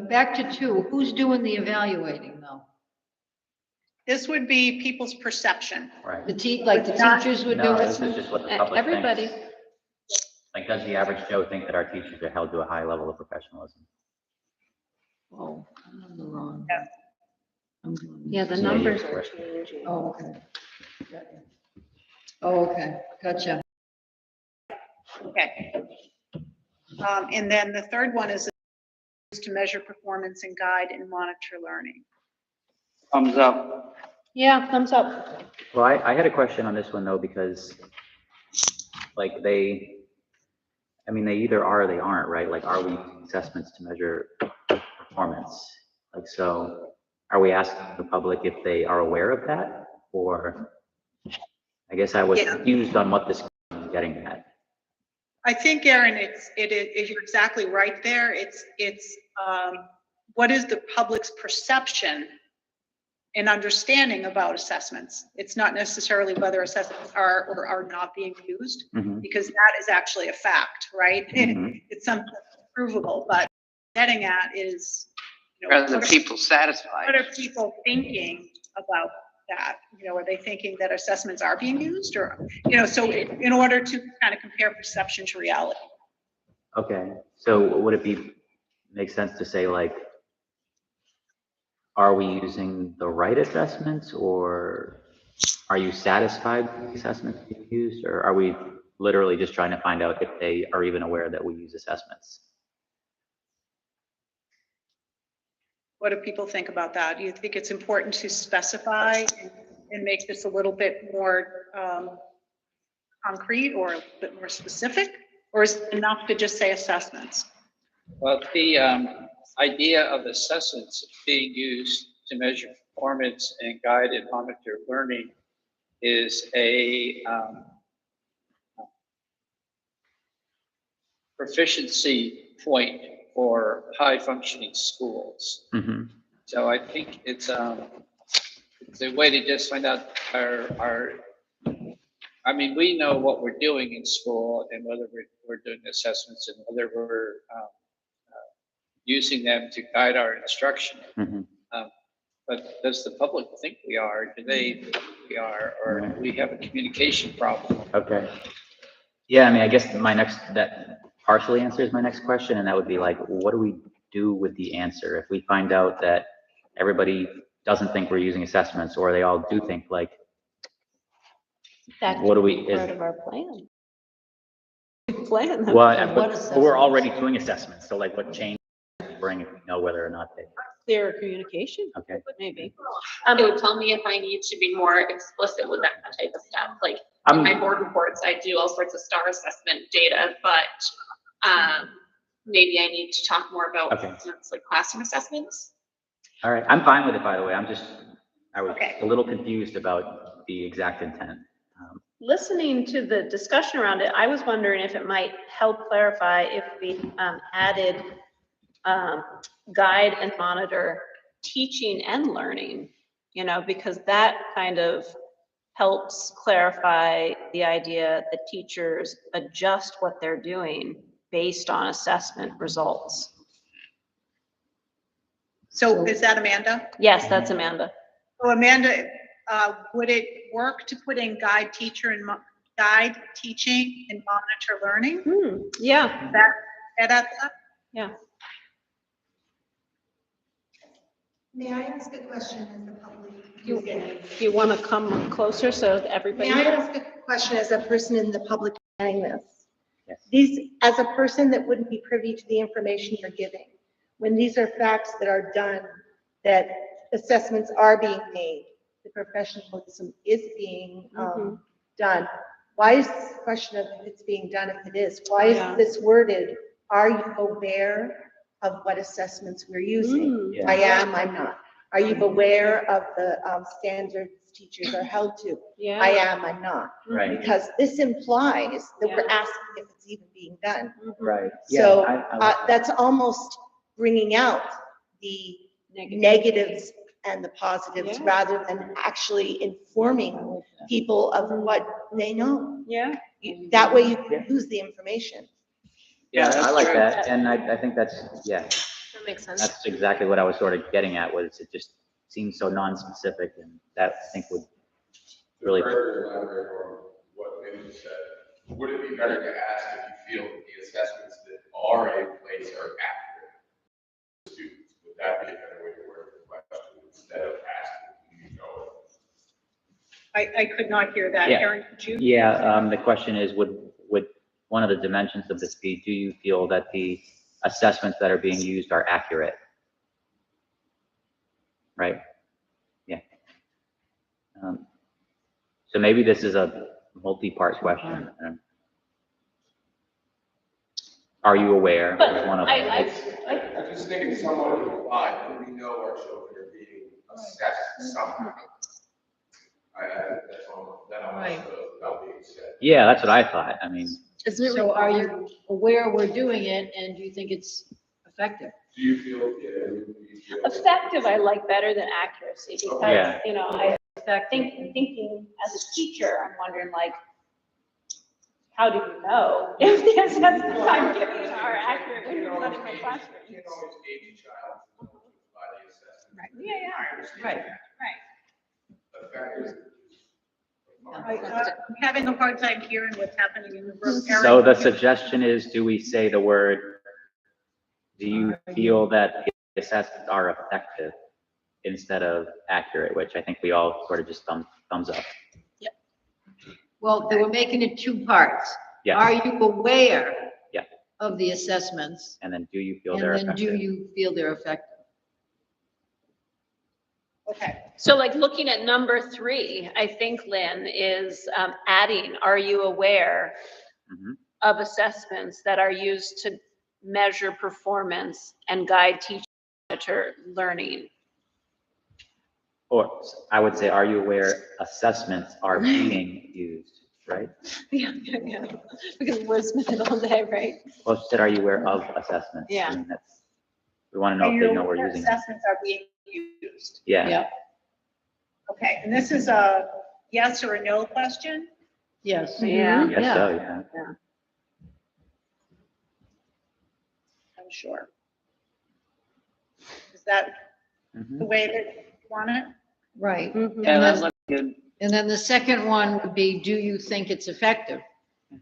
Back to 2, who's doing the evaluating though? This would be people's perception. Right. The Not- teachers would do No, it? this is just what the public Everybody. thinks. Like, does the average Joe think that our teachers are held to a high level of professionalism? Oh, I'm on the wrong. Yeah. I'm doing. Yeah, the Yeah, numbers you're are correct. changing. Oh, okay. Got you. Oh, okay, gotcha. Okay. And then the third one is to measure performance and guide and monitor learning. Thumbs up. Yeah, thumbs up. Well, I had a question on this one though, because like they either are or they aren't, right? Like, are we using assessments to measure performance? Like, so are we asking the public if they are aware of that? Or I guess I was Yeah. confused on what this is getting at. I think, Aaron, you're exactly right there. It's what is the public's perception and understanding about assessments? It's not necessarily whether assessments are or are not being used, Mhm. because that is actually a fact, right? Mhm. It's something that's provable, but getting at is, Are the what people satisfied? are people thinking about that? Are they thinking that assessments are being used, or, so in order to kind of compare perception to reality. Okay, so would it make sense to say, like, are we using the right assessments, or are you satisfied with the assessments being used, or are we literally just trying to find out if they are even aware that we use assessments? What do people think about that? Do you think it's important to specify and make this a little bit more concrete or a bit more specific? Or is it enough to just say assessments? Well, the idea of assessments being used to measure performance and guide and monitor learning is a proficiency point for high functioning schools. Mm-hmm. So I think it's a way to just find out we know what we're doing in school and whether we're doing assessments and whether we're using them to guide our instruction. Mm-hmm. But does the public think we are? Do they think we are? Or do we have a communication problem? Okay. Yeah, I guess that partially answers my next question, and that would be like, what do we do with the answer if we find out that everybody doesn't think we're using assessments, or they all do think, like, That what do could we, be part of our plan. Plan. them. well, What but we're already doing assessments, so like, what change does it bring if we know whether or not they, Clear communication, okay. maybe. It would tell me if I need to be more explicit with that type of stuff. Like in my board reports, I do all sorts of STAR assessment data, but maybe I need to talk more about assessments, like classroom assessments. All right, I'm fine with it, by the way. I was Okay. a little confused about the exact intent. Listening to the discussion around it, I was wondering if it might help clarify if we added guide and monitor teaching and learning, because that kind of helps clarify the idea that teachers adjust what they're doing based on assessment results. So is that Amanda? Yes, that's Amanda. Oh, Amanda, would it work to put in guide teacher and guide teaching and monitor learning? Yeah, That adds up? yeah. May I ask a question as the public? You want to come closer so that everybody? May I ask a question as a person in the public hearing this? Yes. These, as a person that wouldn't be privy to the information you're giving, when these are facts that are done, that assessments are being made, the professionalism is being done, why is this a question of if it's being done if it is? Why is this worded? Are you aware of what assessments we're using? Yeah. I am, I'm not. Are you aware of the standards teachers are held to? Yeah. I am, I'm not. Right. Because this implies that we're Yeah. asking if it's even being done. Right. So I that's almost bringing out the negatives and the positives Yeah. rather than actually informing people of what they know. Yeah. That way you can use the information. Yeah, I like true. that, and I think that's, yeah, That makes sense. that's exactly what I was sort of getting at, was it just seems so non-specific, and that I think would really. Further elaborate on what Mindy said, would it be better to ask if you feel that the assessments that are in place are accurate to students? Would that be a better way to word the question instead of asking, do you know it? I could not hear that. Yeah. Erin, could you? Yeah, the question is, would one of the dimensions of this be, do you feel that the assessments that are being used are accurate? Right? Yeah. So maybe this is a multi-part question. Are you aware? But is one of them. I just think it's somewhat implied that we know our children are being assessed somehow. I that's all, that almost without being said. Yeah, that's what I thought. I mean, So are you aware we're doing it and do you think it's effective? Do you feel, do you feel? Effective, I like better than accuracy, because, Yeah. I thinking as a teacher, I'm wondering like, how do you know if the assessments I'm giving are accurate when you're not in my classroom? You can always gauge a child by the assessment. Right. Yeah, I understand Right. that. Effective. I'm having a hard time hearing what's happening in the room. Erin, so the could you- suggestion is, do we say the word, do you feel that the assessments are effective instead of accurate, which I think we all sort of just thumbs up. Well, they were making it two parts. Yeah. Are you aware? Yeah. Of the assessments? And then do you feel And they're then do effective? you feel they're effective? Okay, So like looking at number 3, I think, Lynn, is adding, are you aware Mhm. of assessments that are used to measure performance and guide teacher monitor learning? Or I would say, are you aware assessments are being used, right? Yeah. Because we're wordsmithing all day, right? Well, she said, are you aware of assessments? Yeah. I mean, that's, we want to know if they know we're using them. assessments are being used. Yeah. Okay, and this is a yes or a no question? Yes. Yeah. I guess so, yeah. I'm sure. Is that Mhm. the way that you want it? Right. Mhm. Yeah, that looks good. And then the second one would be, do you think it's effective? And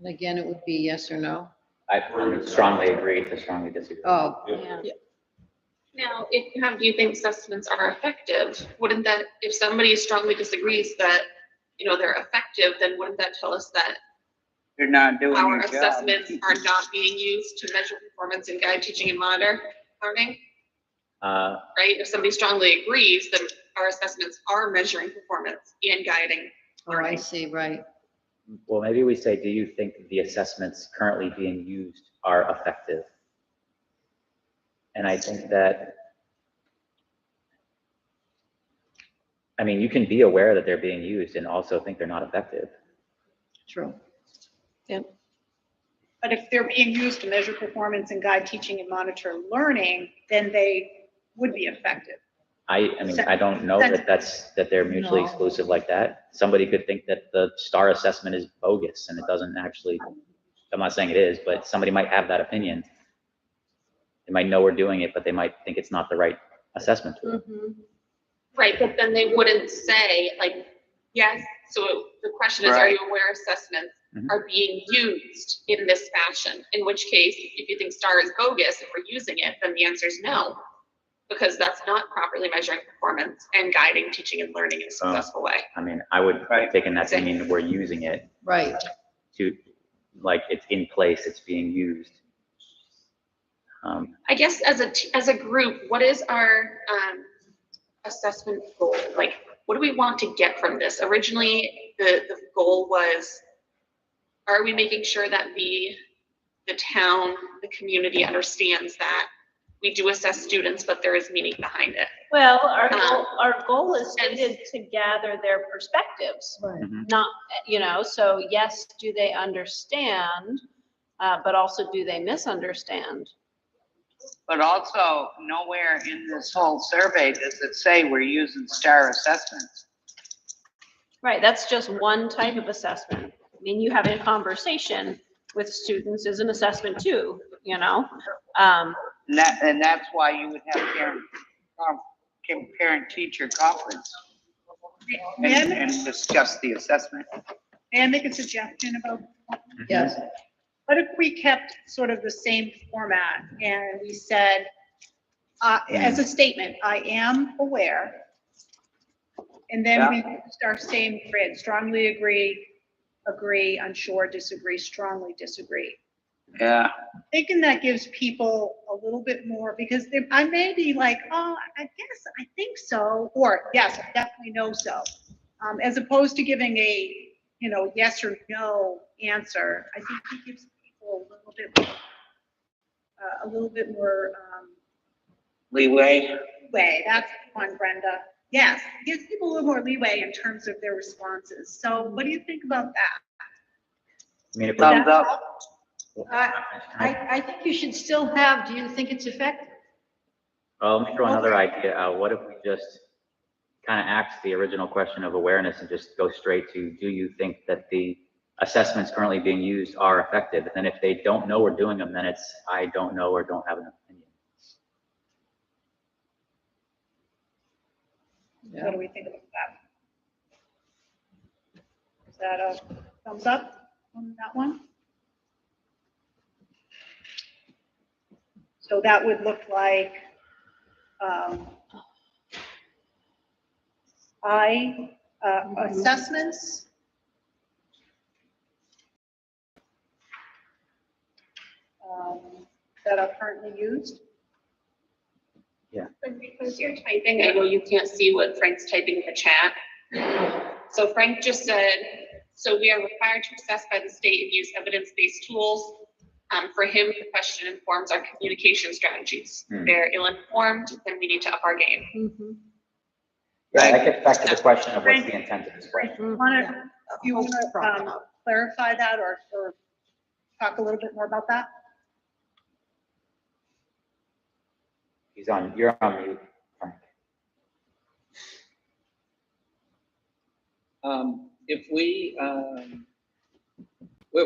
again, it would be yes or no. I strongly agree to strongly disagree. Oh, Yeah. Now, if you have, do you think assessments are effective? Wouldn't that, if somebody strongly disagrees that, they're effective, then wouldn't that tell us that You're not doing our your job. assessments are not being used to measure performance and guide teaching and monitor learning, right? If somebody strongly agrees, then our assessments are measuring performance and guiding oh, I learning. see, right. Well, maybe we say, do you think the assessments currently being used are effective? And I think that, I mean, you can be aware that they're being used and also think they're not effective. True. But if they're being used to measure performance and guide teaching and monitor learning, then they would be effective. I mean, I don't know that they're mutually No. exclusive like that. Somebody could think that the STAR assessment is bogus and it doesn't actually, I'm not saying it is, but somebody might have that opinion. They might know we're doing it, but they might think it's not the right assessment tool. Right, but then they wouldn't say like, yes, so the question is, are you aware assessments Mhm. are being used in this fashion? In which case, if you think STAR is bogus, if we're using it, then the answer is no. Because that's not properly measuring performance and guiding teaching and learning in a successful way. I mean, I would have taken that to mean we're using it Right. to, like, it's in place, it's being used. I guess as a group, what is our assessment goal? Like, what do we want to get from this? Originally, the goal was, are we making sure that the town, the community understands that we do assess students, but there is meaning behind it? Well, our goal is stated to gather their perspectives, Right. not, you know, so yes, do they understand, but also do they misunderstand? But also, nowhere in this whole survey does it say we're using STAR assessments. Right, that's just one type of assessment. I mean, you have a conversation with students is an assessment too, you know? And that's why you would have parent-teacher conference and discuss the assessment. May I make a suggestion about? Yes. What if we kept sort of the same format and we said, as a statement, I am aware. And then we used our same grid, strongly agree, agree, unsure, disagree, strongly disagree. Yeah. Thinking that gives people a little bit more, because I may be like, oh, I guess, I think so, or yes, I definitely know so. As opposed to giving a, you know, yes or no answer, I think it gives people a little bit more Leeway. That's the one, Brenda. Yes, it gives people a little more leeway in terms of their responses. So what do you think about that? I mean, if Thumbs up. I think you should still have, do you think it's effective? Well, let me throw another idea out. What if we just kind of axe the original question of awareness and just go straight to, do you think that the assessments currently being used are effective? And then if they don't know we're doing them, then it's, I don't know or don't have an opinion. What do we think about that? Is that a thumbs up on that one? So that would look like assessments. That are currently used. And because you're typing, I know you can't see what Frank's typing in the chat. So Frank just said, so we are required to assess by the state and use evidence-based tools. For him, the question informs our communication strategies. If they're ill-informed, then we need to up our game. Yeah, that gets back to the question of what's the intent of this question. You want to clarify that or talk a little bit more about that? You're on mute. If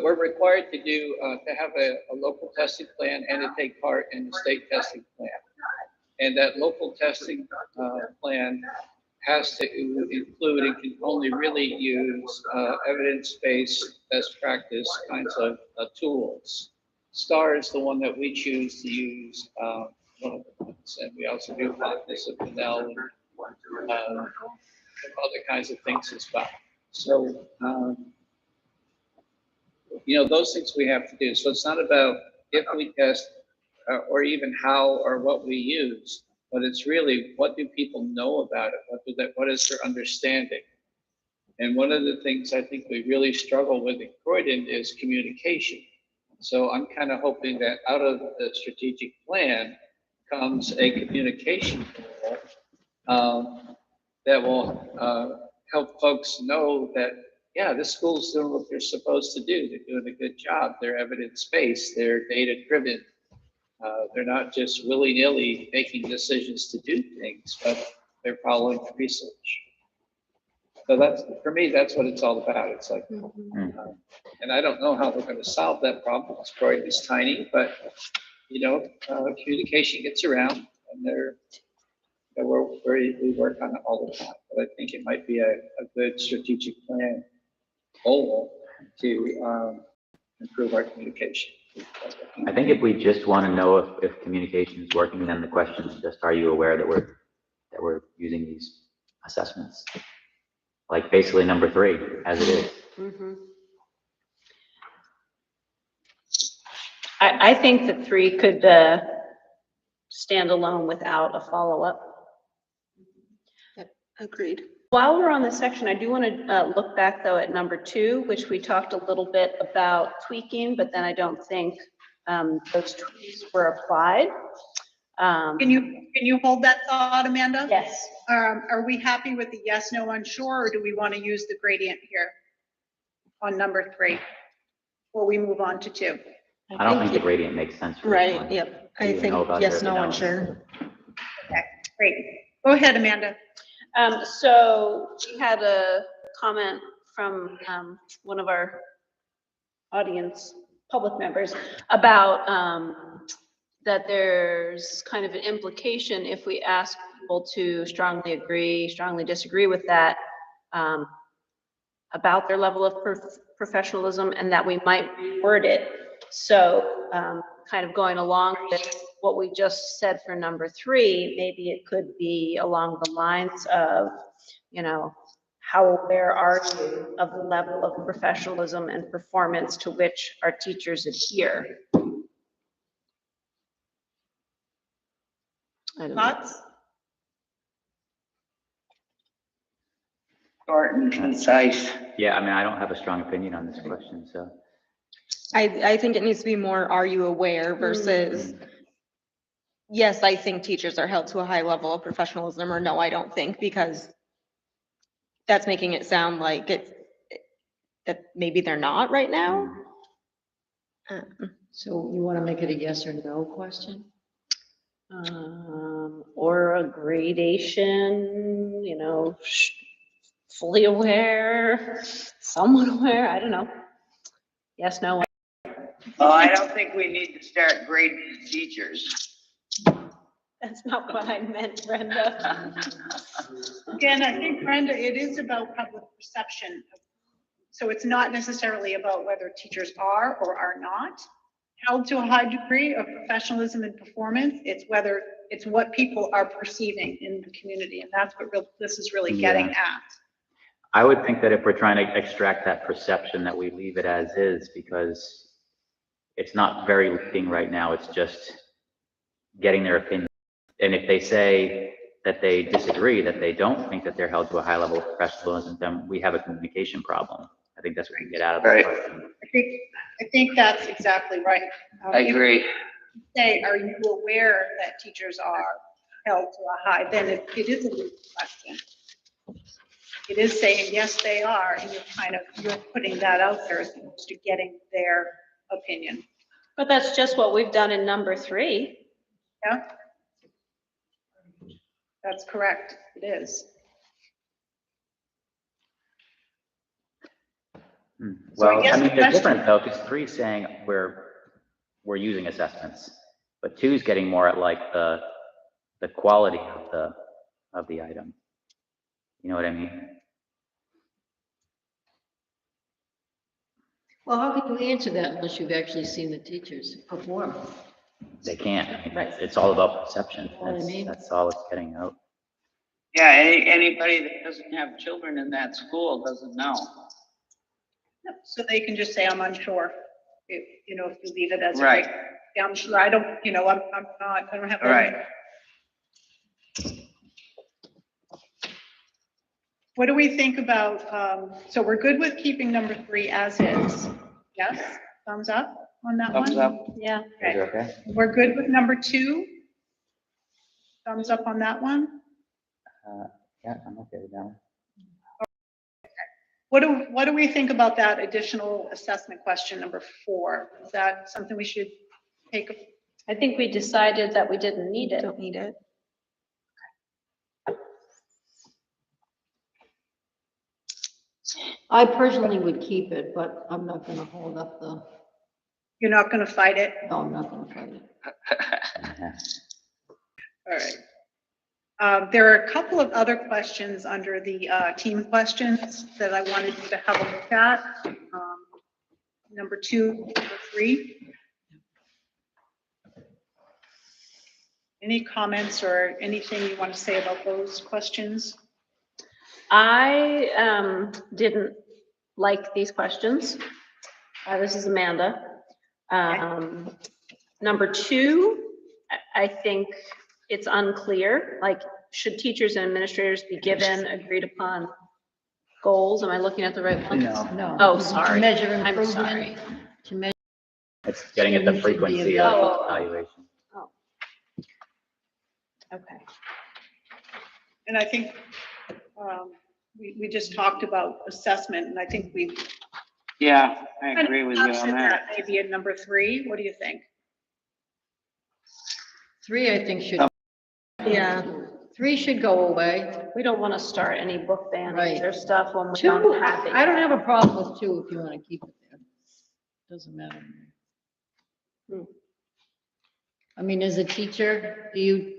we're required to do, to have a local testing plan and to take part in the state testing plan. And that local testing plan has to include and can only really use evidence-based best practice kinds of tools. STAR is the one that we choose to use, one of the ones, and we also do Focus of Pinnell and other kinds of things as well. So, you know, those things we have to do. So it's not about if we test or even how or what we use, but it's really what do people know about it? What is their understanding? And one of the things I think we really struggle with in Croydon is communication. So I'm kind of hoping that out of the strategic plan comes a communication tool that will help folks know that, yeah, this school's doing what they're supposed to do. They're doing a good job. They're evidence-based. They're data-driven. They're not just willy-nilly making decisions to do things, but they're following the research. So that's, for me, that's what it's all about. It's like, and I don't know how we're going to solve that problem. Croydon is tiny, but you know, communication gets around, and we work on it all the time. But I think it might be a good strategic plan goal to improve our communication. I think if we just want to know if communication is working, then the question is just, are you aware that we're using these assessments? Like basically number 3, as it is. I think that 3 could stand alone without a follow-up. Agreed. While we're on this section, I do want to look back though at number 2, which we talked a little bit about tweaking, but then I don't think those tweaks were applied. Can you hold that thought, Amanda? Yes. Are we happy with the yes, no, unsure, or do we want to use the gradient here on number 3? Or we move on to 2? I don't think the gradient makes sense. For this Right, one. yep. Do I you think know about yes, it? no, No. unsure. Okay, great. Go ahead, Amanda. So we had a comment from one of our audience, public members, about that there's kind of an implication if we ask people to strongly agree, strongly disagree with that, about their level of professionalism, and that we might reword it. So kind of going along with what we just said for number 3, maybe it could be along the lines of, you know, how aware are you of the level of professionalism and performance to which our teachers adhere? I don't know. Thoughts? Short and concise. Yeah, I mean, I don't have a strong opinion on this question, so. I think it needs to be more, are you aware versus, yes, I think teachers are held to a high level of professionalism, or no, I don't think, because that's making it sound like that maybe they're not right now. So you want to make it a yes or no question? Or a gradation, you know, fully aware, somewhat aware, I don't know. Yes, no. Oh, I don't think we need to start grading teachers. That's not what I meant, Brenda. Again, I think, Brenda, it is about public perception. So it's not necessarily about whether teachers are or are not held to a high degree of professionalism and performance. It's what people are perceiving in the community. And that's what this is really getting at. I would think that if we're trying to extract that perception, that we leave it as is, because it's not very leading right now. It's just getting their opinion. And if they say that they disagree, that they don't think that they're held to a high level of professionalism, then we have a communication problem. I think that's what we get out of Right. it. I think that's exactly right. I agree. Say, are you aware that teachers are held to a high? Then it is a leading question. It is saying, yes, they are, and you're putting that out there as opposed to getting their opinion. But that's just what we've done in number 3. Yeah. That's correct. It is. Well, guess I the mean, they're question- different though, because 3 is saying we're using assessments, but 2 is getting more at like the quality of the item. You know what I mean? Well, how can you answer that unless you've actually seen the teachers perform? They can't. I mean, it's all about perception. What I mean. That's all it's getting out. Yeah, anybody that doesn't have children in that school doesn't know. So they can just say, I'm unsure. If you leave it as. Right. Yeah, I'm sure. I don't, I'm not, I don't have. Right. What do we think about, so we're good with keeping number 3 as is? Yes? Thumbs up on that one? Thumbs up. Yeah. Is it okay? We're good with number 2? Thumbs up on that one? Yeah, I'm okay with that one. What do we think about that additional assessment question number 4? Is that something we should take? I think we decided that we didn't need it. Don't need it. I personally would keep it, but I'm not gonna hold up the, You're not going to fight it? no, I'm not gonna fight it. All right. There are a couple of other questions under the team questions that I wanted you to have a look at. Number 2, number 3. Any comments or anything you want to say about those questions? I didn't like these questions. This is Amanda. Number 2, I think it's unclear, like, should teachers and administrators be given agreed upon goals? Am I looking at the right one? No. Oh, sorry. To measure I'm improvement, sorry. to measure. It's getting at the Students should be frequency of evaluated. evaluation. Okay. And I think we just talked about assessment, and I think we Yeah, I agree with you on option that. maybe at number 3. What do you think? 3, I think should, Yeah, 3 should go away. we don't want to start any book bannings Right. or stuff when we 2, don't have it. I don't have a problem with 2 if you wanna keep it there. Doesn't matter. Hmm. I mean, as a teacher, do you,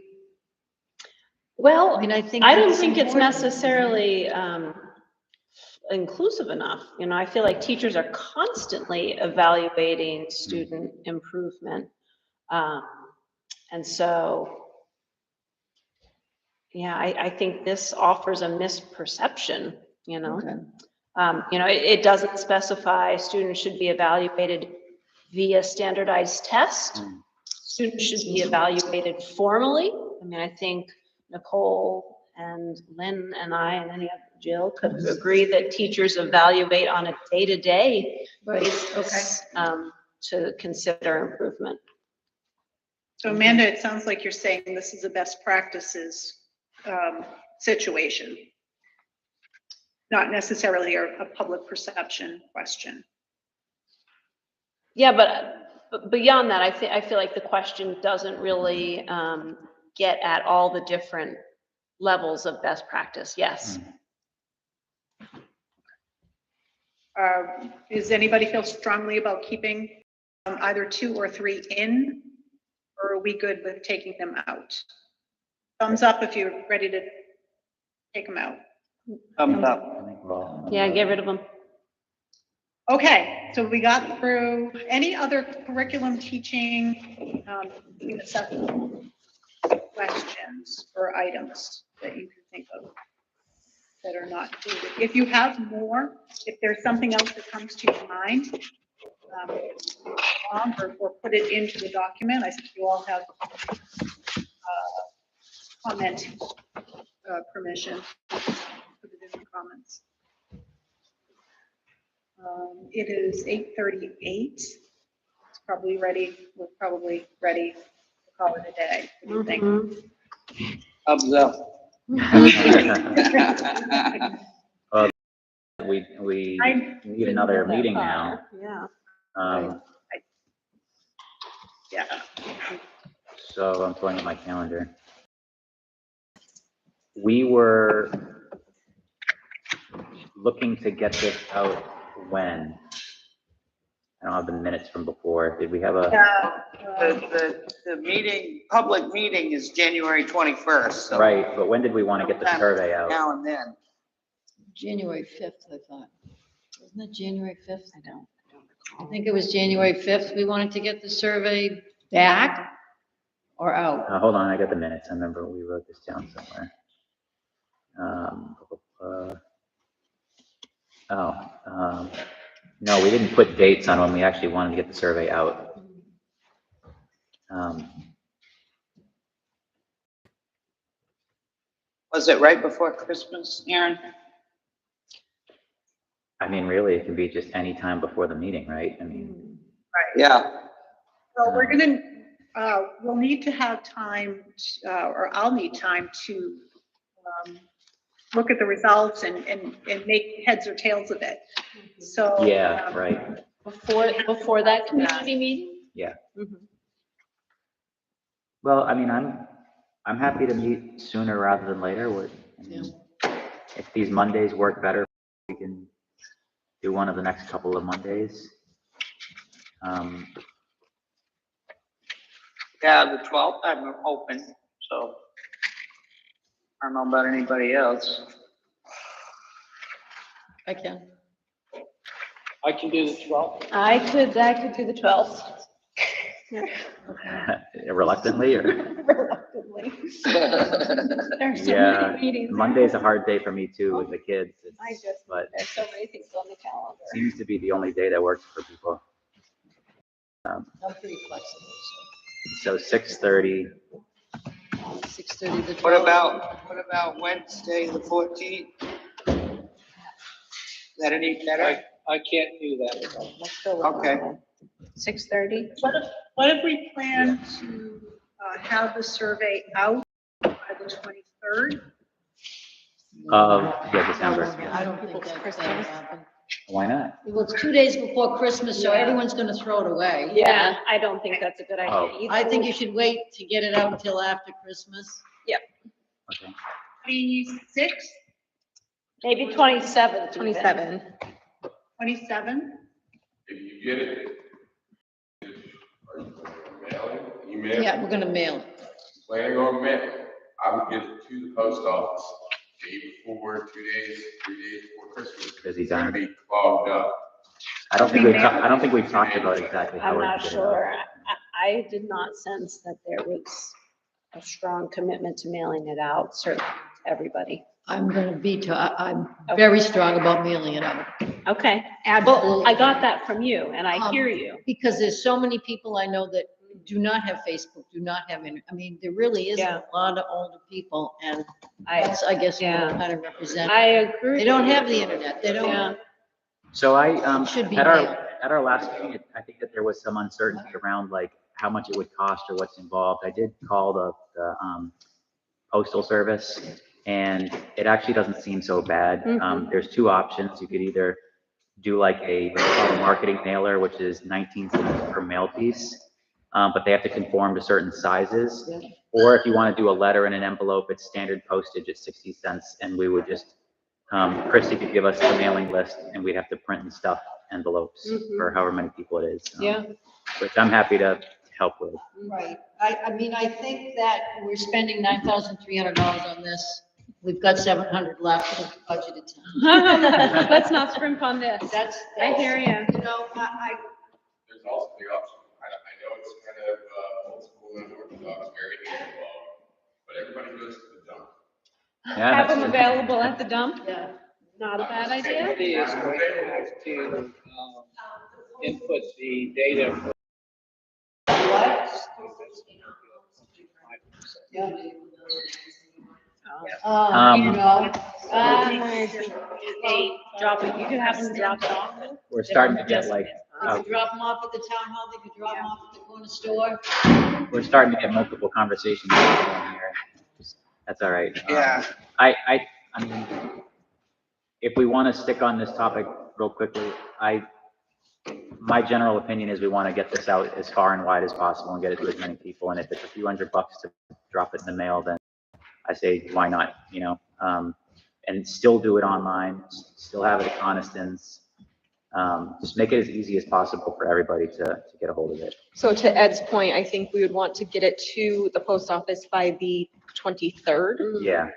Well, I mean, I think. I don't that's think it's important. necessarily inclusive enough. You know, I feel like teachers are constantly evaluating student improvement. And so, yeah, I think this offers a misperception, you know? Okay. It doesn't specify students should be evaluated via standardized test. Students should be evaluated formally. I mean, I think Nicole and Lynn and I and any other Jill could agree that teachers evaluate on a day-to-day basis to consider improvement. So Amanda, it sounds like you're saying this is a best practices situation, not necessarily a public perception question. Yeah, but beyond that, I feel like the question doesn't really get at all the different levels of best practice. Yes. Does anybody feel strongly about keeping either 2 or 3 in, or are we good with taking them out? Thumbs up if you're ready to take them out. Thumbs up. I think we're all. Yeah, get rid of them. Okay, so we got through any other curriculum teaching assessment questions or items that you can think of that are not included. If you have more, if there's something else that comes to your mind, or put it into the document. I think you all have comment permission. Put it in the comments. It is 8:38. It's probably ready. We're probably ready to call it a day. What do you think? Thumbs up. We I- need another meeting now. Yeah. Yeah. So I'm pulling up my calendar. We were looking to get this out when? I don't have the minutes from before. Did we have a? The meeting, public meeting is January 21st. So Right, but when did we want to get the sometime survey out? Now and then. January 5th, I thought. Wasn't it January 5th? I don't recall. I think it was January 5th. We wanted to get the survey back or out. Hold on, I got the minutes. I remember we wrote this down somewhere. No, we didn't put dates on when we actually wanted to get the survey out. Was it right before Christmas, Aaron? I mean, really, it can be just any time before the meeting, right? I mean, Yeah. So we're gonna, we'll need to have time, or I'll need time to look at the results and make heads or tails of it. So. Yeah, right. Before that community meeting? Yeah. Mhm. Well, I mean, I'm happy to meet sooner rather than later. I mean, if these Mondays work better, we can do one of the next couple of Mondays. Yeah, the 12th, I'm open, so I don't know about anybody else. I can. I can do the 12th. I could do the 12th. Reluctantly, or? Reluctantly. There's so Yeah, many meetings. Monday's a hard day for me too with the kids. But There's so many things on the calendar. seems to be the only day that works for people. I'm pretty flexible, So 6:30, so 6:30 the 12th. What about Wednesday, the 14th? Is that any better? I can't do that. Let's go with Okay. that. 6:30? What if we plan to have the survey out by the 23rd? yeah, December. I don't think that's gonna happen. Why not? Well, it's 2 days before Christmas, so everyone's gonna throw it away. Yeah, I don't think that's a good idea Oh. either. I think you should wait to get it out until after Christmas. Okay. 26, Maybe 27th. 27. 27? If you get it, are you planning on mailing, email? Yeah, we're gonna mail it. Planning on mailing, I would get it to the post office day before, 2 days, 3 days before Christmas. Busy It's gonna time. be clogged up. I don't think we've talked about exactly how I'm we're not gonna get it sure. out. I did not sense that there was a strong commitment to mailing it out, certainly to everybody. I'm I'm very strong about mailing it out. Okay. Absolutely. Well, I got that from you and I hear you. Because there's so many people I know that do not have Facebook, do not have, I mean, there really is Yeah. a lot of older people, and I that's, I guess, what yeah. I kind of represent. I agree. They don't have the internet, they Yeah. don't, So Should be at mailed. our last meeting, I think that there was some uncertainty around like how much it would cost or what's involved. I did call the postal service, and it actually doesn't seem so bad. There's two options. You could either do like what's called a marketing mailer, which is 19 cents per mail piece, but they have to conform to certain sizes. Or if you want to do a letter in an envelope, it's standard postage at 60 cents, and we would just, Christy could give us the mailing list, and we'd have to print and stuff envelopes for however many people it is. Yeah. Which I'm happy to help with. right. I mean, I think that we're spending $9,300 on this. We've got 700 left budgeted time. Let's not scrimp on this. That's. I hear you. You know, There's also the option, I know it's kind of old school and orthodox, very analog, but everybody goes to the dump. Yeah, Have that's them true. available at the dump? yeah. Not a bad idea. Somebody is going to have to input the data. For You know, Drop it, you could have them drop it off. We're starting to get like, they could drop them off at the town hall, they could drop them off at the corner store. we're starting to get multiple conversations going here. That's all right. Yeah. I mean, if we want to stick on this topic real quickly, my general opinion is we want to get this out as far and wide as possible and get it to as many people. And if it's a few $100 to drop it in the mail, then I say, why not, you know? And still do it online, still have it at Coniston's. Just make it as easy as possible for everybody to get a hold of it. So to Ed's point, I think we would want to get it to the post office by the 23rd. Yeah.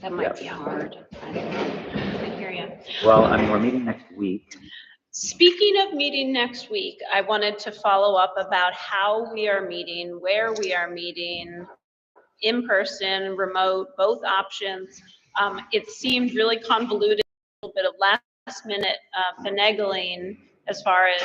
That might be hard. I hear you. Well, I mean, we're meeting next week. Speaking of meeting next week, I wanted to follow up about how we are meeting, where we are meeting, in person, remote, both options. It seemed really convoluted, a little bit of last minute finagling as far as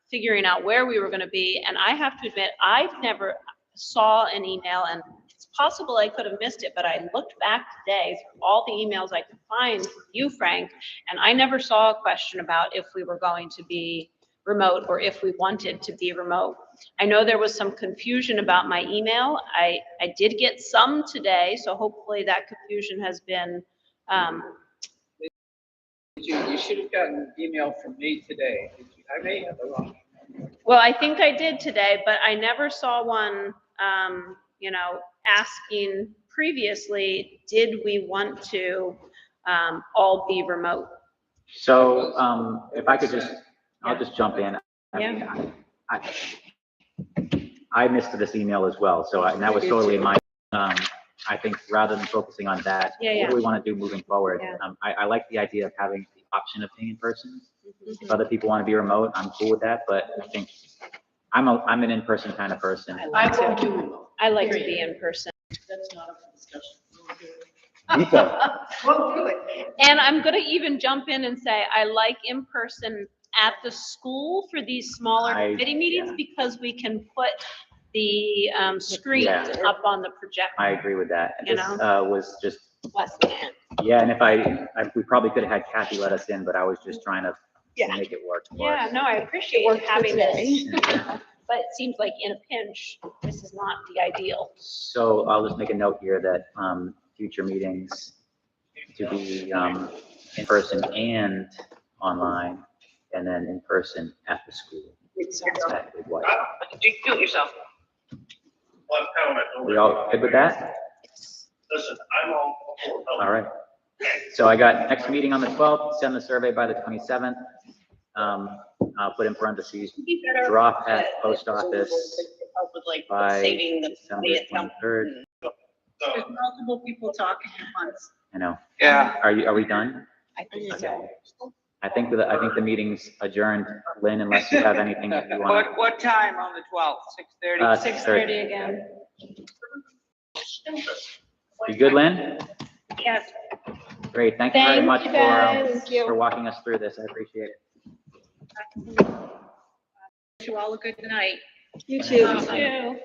figuring out where we were going to be. And I have to admit, I never saw an email, and it's possible I could have missed it, but I looked back today through all the emails I could find from you, Frank, and I never saw a question about if we were going to be remote or if we wanted to be remote. I know there was some confusion about my email. I did get some today, so hopefully that confusion has been, You should have gotten an email from me today. I may have the wrong. well, I think I did today, but I never saw one, asking previously, did we want to all be remote? So, if I could I'll just jump in. I mean, I missed this email as well, so and that was totally my, I think rather than focusing on that, what do we want to do moving forward? Yeah. I like the idea of having the option of being in person. Mm-hmm. If other people want to be remote, I'm cool with that, but I think I'm an in-person kind of person. I like to be in person. That's not a discussion. Won't do it. And I'm gonna even jump in and say, I like in person at the school for these smaller committee meetings yeah. because we can put the screens Yeah. up on the projector. I agree with that. You This know? was just, Less than. yeah, and if we probably could have had Kathy let us in, but I was just trying to make it work more. Yeah, no, I appreciate worked for having this, today. but it seems like in a pinch, this is not the ideal. So I'll just make a note here that future meetings to be in person and online, and then in person at the school. Exactly what. Do it yourself. We all good with that? Listen, I'm all. All right. So I got next meeting on the 12th, send the survey by the 27th. I'll put in parentheses, drop at post office by December 23rd. There's multiple people talking at once. I know. Yeah. Are we done? I think Okay. I think the meeting's adjourned, Lynn, unless you have anything that you want. What time on the 12th? 6:30? 6:30 again. You good, Lynn? Yes. Great, thank you very Thank much you, guys. for walking us through this, I appreciate it. Wish you all a good night. You too. Too.